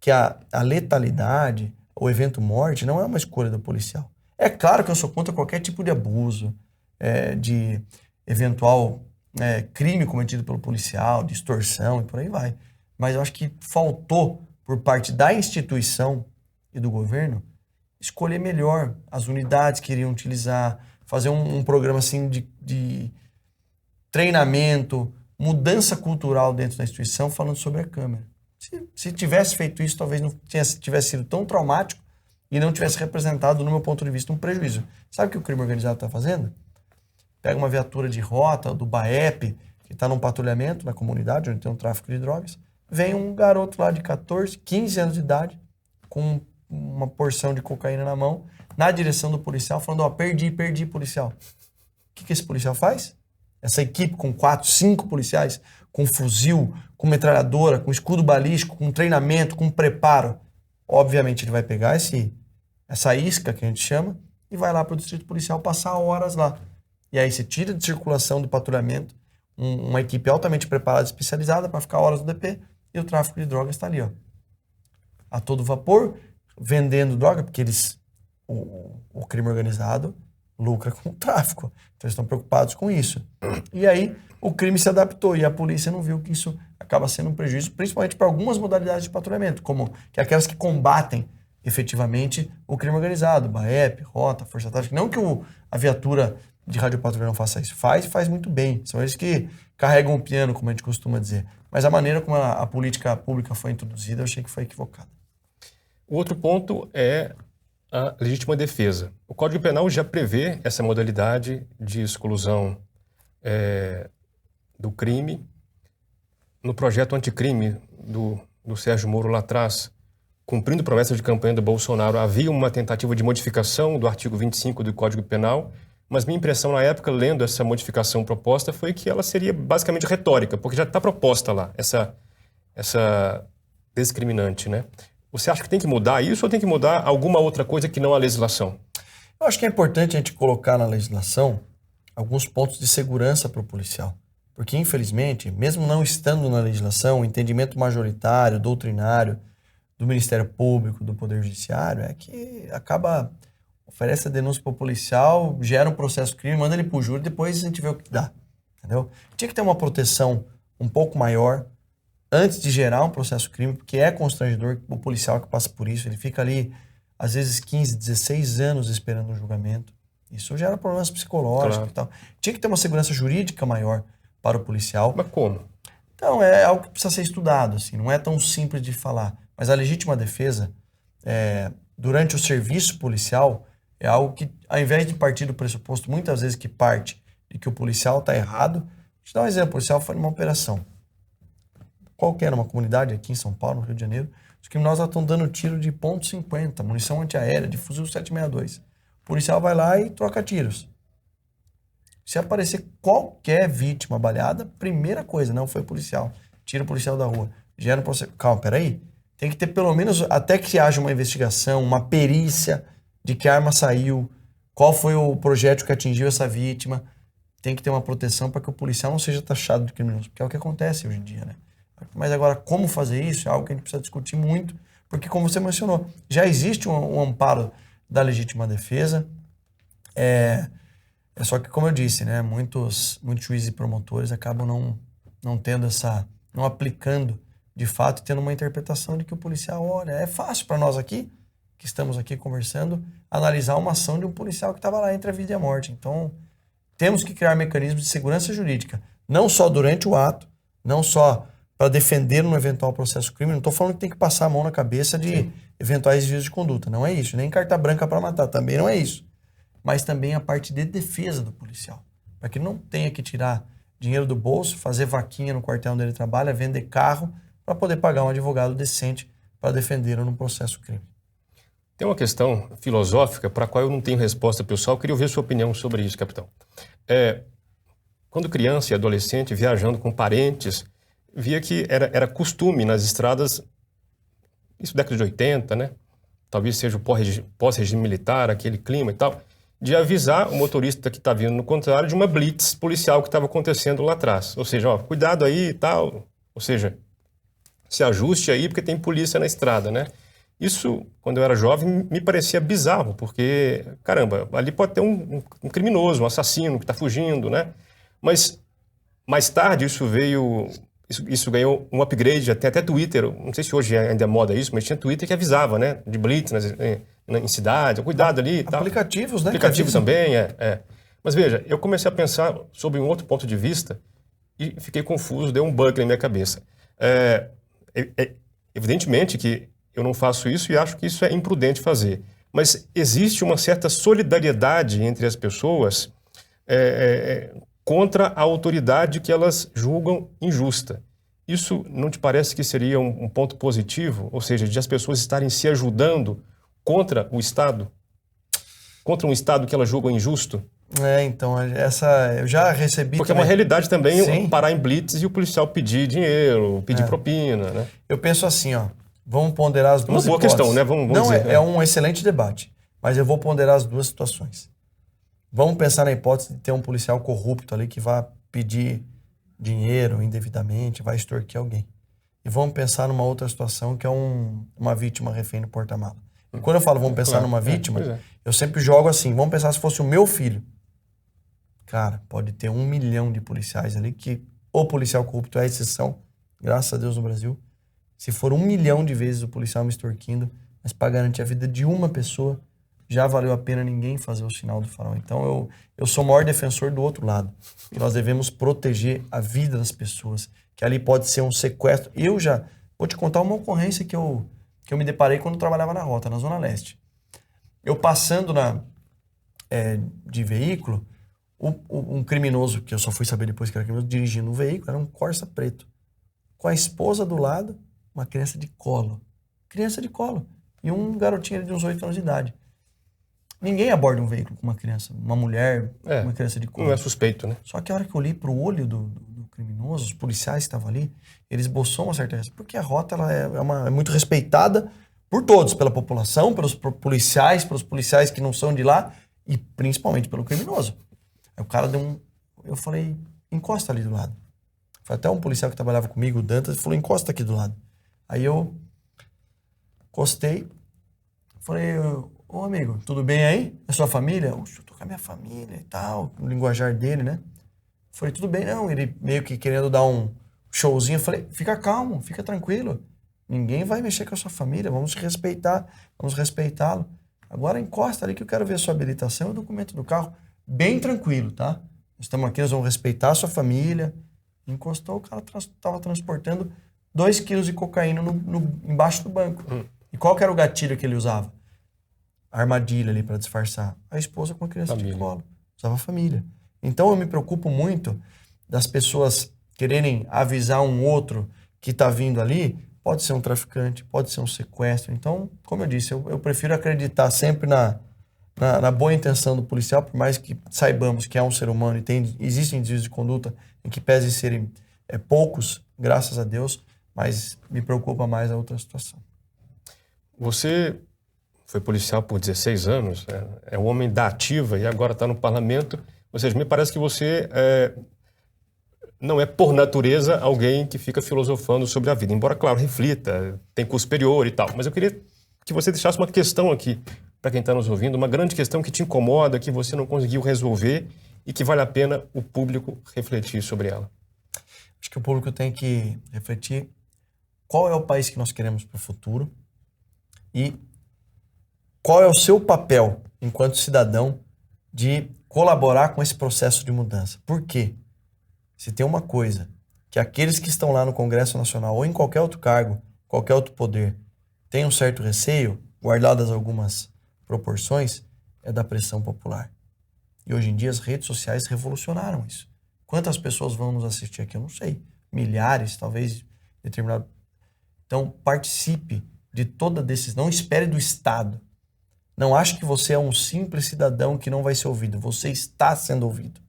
que a letalidade, o evento morte, não é uma escolha do policial. É claro que eu sou contra qualquer tipo de abuso, de eventual crime cometido pelo policial, de extorsão e por aí vai. Mas eu acho que faltou, por parte da instituição e do governo, escolher melhor as unidades que iriam utilizar, fazer um programa assim de treinamento, mudança cultural dentro da instituição falando sobre a câmera. Se tivesse feito isso, talvez não tivesse sido tão traumático e não tivesse representado, no meu ponto de vista, um prejuízo. Sabe o que o crime organizado está fazendo? Pega uma viatura de rota, do BAEP, que está num patrulhamento na comunidade, onde tem um tráfico de drogas, vem um garoto lá de 14, 15 anos de idade, com uma porção de cocaína na mão, na direção do policial, falando, ó, perdi, policial. O que esse policial faz? Essa equipe com 4, 5 policiais, com fuzil, com metralhadora, com escudo balístico, com treinamento, com preparo. Obviamente ele vai pegar essa isca, que a gente chama, e vai lá para o distrito policial passar horas lá. E aí você tira de circulação do patrulhamento uma equipe altamente preparada, especializada para ficar horas no DP, e o tráfico de drogas está ali, ó, a todo vapor, vendendo droga, porque o crime organizado lucra com o tráfico. Então eles estão preocupados com isso. E aí o crime se adaptou e a polícia não viu que isso acaba sendo um prejuízo, principalmente para algumas modalidades de patrulhamento, como que aquelas que combatem efetivamente o crime organizado, BAEP, Rota, Força Tática. Não que a viatura de radiopatrulha não faça isso. Faz muito bem. São eles que carregam o piano, como a gente costuma dizer. Mas a maneira como a política pública foi introduzida, eu achei que foi equivocada. O outro ponto é a legítima defesa. O Código Penal já prevê essa modalidade de exclusão do crime. No projeto anticrime do Sérgio Moro lá atrás, cumprindo promessa de campanha do Bolsonaro, havia uma tentativa de modificação do artigo 25 do Código Penal, mas minha impressão na época, lendo essa modificação proposta, foi que ela seria basicamente retórica, porque já está proposta lá, essa discriminante, né? Você acha que tem que mudar isso ou tem que mudar alguma outra coisa que não a legislação? Eu acho que é importante a gente colocar na legislação alguns pontos de segurança para o policial. Porque, infelizmente, mesmo não estando na legislação, o entendimento majoritário, doutrinário do Ministério Público, do Poder Judiciário, é que oferece a denúncia para o policial, gera um processo crime, manda ele para o júri, depois a gente vê o que dá. Entendeu? Tinha que ter uma proteção um pouco maior antes de gerar um processo crime, porque é constrangedor o policial que passa por isso. Ele fica ali, às vezes, 15, 16 anos esperando um julgamento. Isso gera problemas psicológicos, claro, e tal. Tinha que ter uma segurança jurídica maior para o policial. Mas como? Então, é algo que precisa ser estudado, assim, não é tão simples de falar. Mas a legítima defesa, durante o serviço policial, é algo que, ao invés de partir do pressuposto, muitas vezes que parte de que o policial está errado. Vou te dar um exemplo, o policial foi numa operação qualquer, numa comunidade aqui em São Paulo, no Rio de Janeiro, os criminosos estão dando tiro de .50, munição antiaérea, de fuzil 762. O policial vai lá e troca tiros. Se aparecer qualquer vítima baleada, primeira coisa, não foi policial. Tira o policial da rua. Gera um processo. Calma, peraí. Tem que ter pelo menos, até que haja uma investigação, uma perícia de que arma saiu, qual foi o projétil que atingiu essa vítima. Tem que ter uma proteção para que o policial não seja taxado de criminoso, porque é o que acontece hoje em dia, né? Mas agora, como fazer isso é algo que a gente precisa discutir muito, porque, como você mencionou, já existe um amparo da legítima defesa. Só que, como eu disse, né, muitos juízes e promotores acabam não aplicando de fato, tendo uma interpretação de que o policial, olha, é fácil para nós aqui, que estamos aqui conversando, analisar uma ação de um policial que estava lá entre a vida e a morte. Então, temos que criar mecanismos de segurança jurídica, não só durante o ato, não só para defender um eventual processo crime. Não estou falando que tem que passar a mão na cabeça de eventuais desvios de conduta, não é isso, nem carta branca para matar, também não é isso. Mas também a parte de defesa do policial, para que não tenha que tirar dinheiro do bolso, fazer vaquinha no quartel onde ele trabalha, vender carro, para poder pagar um advogado decente para defendê-lo num processo crime. Tem uma questão filosófica para a qual eu não tenho resposta, pessoal. Eu queria ouvir sua opinião sobre isso, capitão. Quando criança e adolescente, viajando com parentes, via que era costume nas estradas, isso década de 80, né? Talvez seja o pós-regime militar, aquele clima e tal, de avisar o motorista que está vindo no contrário de uma blitz policial que estava acontecendo lá atrás. Ou seja, ó, cuidado aí e tal. Ou seja, se ajuste aí porque tem polícia na estrada, né? Isso, quando eu era jovem, me parecia bizarro, porque, caramba, ali pode ter um criminoso, um assassino que está fugindo, né? Mas, mais tarde, isso ganhou um upgrade, até Twitter, não sei se hoje ainda é moda isso, mas tinha Twitter que avisava, né? De blitz em cidades, cuidado ali e tal. Aplicativos, né? Aplicativo também, Mas veja, eu comecei a pensar sobre um outro ponto de vista e fiquei confuso, deu um bug na minha cabeça. Evidentemente que eu não faço isso e acho que isso é imprudente fazer. Mas existe uma certa solidariedade entre as pessoas contra a autoridade que elas julgam injusta. Isso não te parece que seria um ponto positivo? Ou seja, de as pessoas estarem se ajudando contra o Estado? Contra um Estado que elas julgam injusto? Então, eu já recebi... Porque também é uma realidade também. Sim. Parar em blitz e o policial pedir dinheiro, pedir propina, né? Eu penso assim, vamos ponderar as duas hipóteses. Uma boa questão, né? Vamos dizer, é um excelente debate, mas eu vou ponderar as duas situações. Vamos pensar na hipótese de ter um policial corrupto ali que vai pedir dinheiro indevidamente, vai extorquir alguém. E vamos pensar numa outra situação que é uma vítima refém no porta-mala. E quando eu falo vamos pensar numa vítima, eu sempre jogo assim, vamos pensar se fosse o meu filho. Cara, pode ter 1 milhão de policiais ali que o policial corrupto é a exceção, graças a Deus no Brasil. Se for 1 milhão de vezes o policial me extorquindo, mas para garantir a vida de uma pessoa, já valeu a pena ninguém fazer o sinal do farol. Então eu sou o maior defensor do outro lado. Que nós devemos proteger a vida das pessoas, que ali pode ser um sequestro. Eu já vou te contar uma ocorrência que eu me deparei quando eu trabalhava na rota, na Zona Leste. Eu passando de veículo, um criminoso, que eu só fui saber depois que era criminoso, dirigindo um veículo, era um Corsa preto. Com a esposa do lado, uma criança de colo. Criança de colo. E um garotinho de uns 8 anos de idade. Ninguém aborda um veículo com uma criança, uma mulher, uma criança de colo. Não é suspeito, né? Só que a hora que eu olhei pro olho do criminoso, os policiais que estavam ali, eles esboçou uma certa respeito. Porque a rota ela é muito respeitada por todos, pela população, pelos policiais que não são de lá e principalmente pelo criminoso. Aí o cara eu falei, encosta ali do lado. Foi até um policial que trabalhava comigo, o Dantas, falou, encosta aqui do lado. Aí eu encostei, falei, ô amigo, tudo bem aí? É sua família? Eu tô com a minha família e tal, no linguajar dele, né? Falei, tudo bem, não. Ele meio que querendo dar um showzinho, eu falei, fica calmo, fica tranquilo. Ninguém vai mexer com a sua família, vamos respeitar, vamos respeitá-lo. Agora encosta ali que eu quero ver a sua habilitação e o documento do carro. Bem tranquilo, tá? Nós estamos aqui, nós vamos respeitar a sua família. Encostou, o cara estava transportando 2 quilos de cocaína embaixo do banco. E qual que era o gatilho que ele usava? A armadilha ali para disfarçar. A esposa com a criança de colo. Usava a família. Então eu me preocupo muito das pessoas quererem avisar um outro que está vindo ali. Pode ser um traficante, pode ser um sequestro. Então, como eu disse, eu prefiro acreditar sempre na boa intenção do policial, por mais que saibamos que é um ser humano e existem desvios de conduta em que pese serem poucos, graças a Deus, mas me preocupa mais a outra situação. Você foi policial por 16 anos, é um homem da ativa e agora está no parlamento. Ou seja, me parece que você não é, por natureza, alguém que fica filosofando sobre a vida. Embora, claro, reflita, tem curso superior e tal. Mas eu queria que você deixasse uma questão aqui para quem está nos ouvindo, uma grande questão que te incomoda, que você não conseguiu resolver e que vale a pena o público refletir sobre ela. Acho que o público tem que refletir qual é o país que nós queremos para o futuro e qual é o seu papel enquanto cidadão de colaborar com esse processo de mudança. Por quê? Se tem uma coisa que aqueles que estão lá no Congresso Nacional ou em qualquer outro cargo, qualquer outro poder, têm um certo receio, guardadas algumas proporções, é da pressão popular. E hoje em dia as redes sociais revolucionaram isso. Quantas pessoas vão nos assistir aqui? Eu não sei. Milhares, talvez, determinado. Então, participe de toda decisão. Não espere do Estado. Não ache que você é um simples cidadão que não vai ser ouvido. Você está sendo ouvido.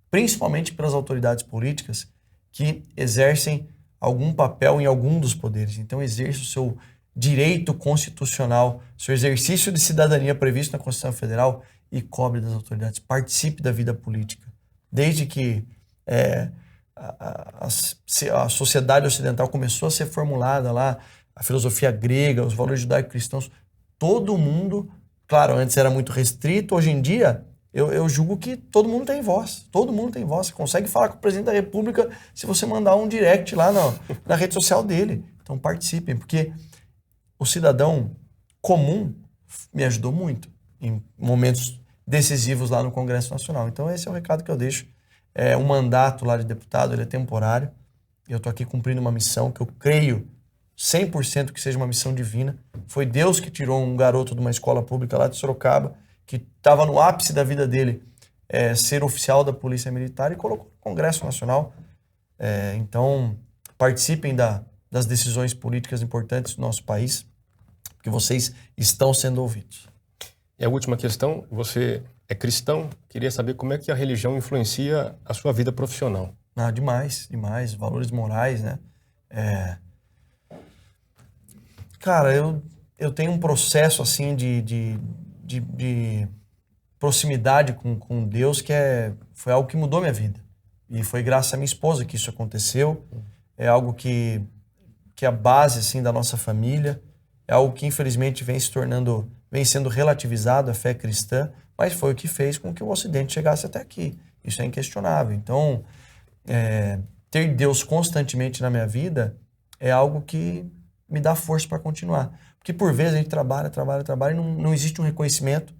Principalmente pelas autoridades políticas que exercem algum papel em algum dos poderes. Então, exerça o seu direito constitucional, seu exercício de cidadania previsto na Constituição Federal e cobre das autoridades. Participe da vida política. Desde que a sociedade ocidental começou a ser formulada lá, a filosofia grega, os valores judaico-cristãos, todo mundo, claro, antes era muito restrito, hoje em dia eu julgo que todo mundo tem voz. Todo mundo tem voz. Você consegue falar com o presidente da República se você mandar um direct lá na rede social dele. Então participem, porque o cidadão comum me ajudou muito em momentos decisivos lá no Congresso Nacional. Então esse é o recado que eu deixo. O mandato lá de deputado, ele é temporário. Eu estou aqui cumprindo uma missão que eu creio 100% que seja uma missão divina. Foi Deus que tirou um garoto de uma escola pública lá de Sorocaba, que estava no ápice da vida dele, ser oficial da Polícia Militar, e colocou no Congresso Nacional. Então, participem das decisões políticas importantes do nosso país, porque vocês estão sendo ouvidos. E a última questão, você é cristão, queria saber como é que a religião influencia a sua vida profissional. Demais, demais. Valores morais, né? Cara, eu tenho um processo, assim, de proximidade com Deus que foi algo que mudou minha vida. E foi graças à minha esposa que isso aconteceu. É algo que é a base, assim, da nossa família. É algo que, infelizmente, vem sendo relativizado, a fé cristã, mas foi o que fez com que o Ocidente chegasse até aqui. Isso é inquestionável. Então, ter Deus constantemente na minha vida é algo que me dá força para continuar. Porque, por vezes, a gente trabalha e não existe um reconhecimento,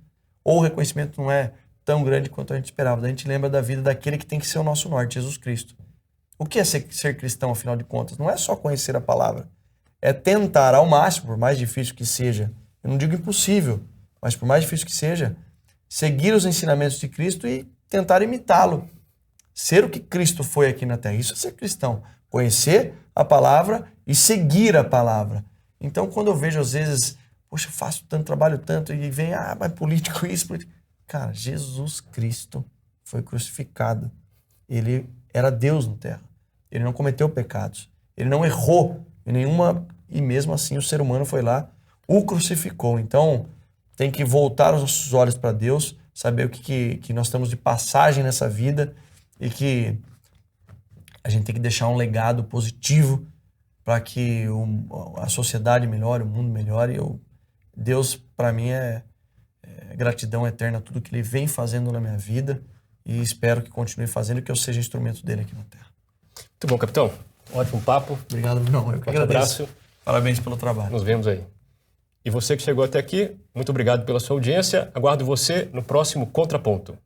ou o reconhecimento não é tão grande quanto a gente esperava. A gente lembra da vida daquele que tem que ser o nosso norte, Jesus Cristo. O que é ser cristão, afinal de contas? Não é só conhecer a palavra. É tentar ao máximo, por mais difícil que seja, eu não digo impossível, mas por mais difícil que seja, seguir os ensinamentos de Cristo e tentar imitá-lo. Ser o que Cristo foi aqui na Terra. Isso é ser cristão. Conhecer a palavra e seguir a palavra. Então, quando eu vejo, às vezes, poxa, eu faço tanto, trabalho tanto, e vem, mas político isso, político... Cara, Jesus Cristo foi crucificado. Ele era Deus na Terra. Ele não cometeu pecados. Ele não errou em nenhuma... E mesmo assim, o ser humano foi lá, o crucificou. Então, tem que voltar os nossos olhos para Deus, saber o que nós estamos de passagem nessa vida e que a gente tem que deixar um legado positivo para que a sociedade melhore, o mundo melhore. Deus, para mim, é gratidão eterna a tudo que Ele vem fazendo na minha vida e espero que continue fazendo e que eu seja instrumento dele aqui na Terra. Muito bom, capitão. Ótimo papo. Obrigado, Bruno. Eu que agradeço. Abraço. Parabéns pelo trabalho. Nos vemos aí. E você que chegou até aqui, muito obrigado pela sua audiência. Aguardo você no próximo Contraponto.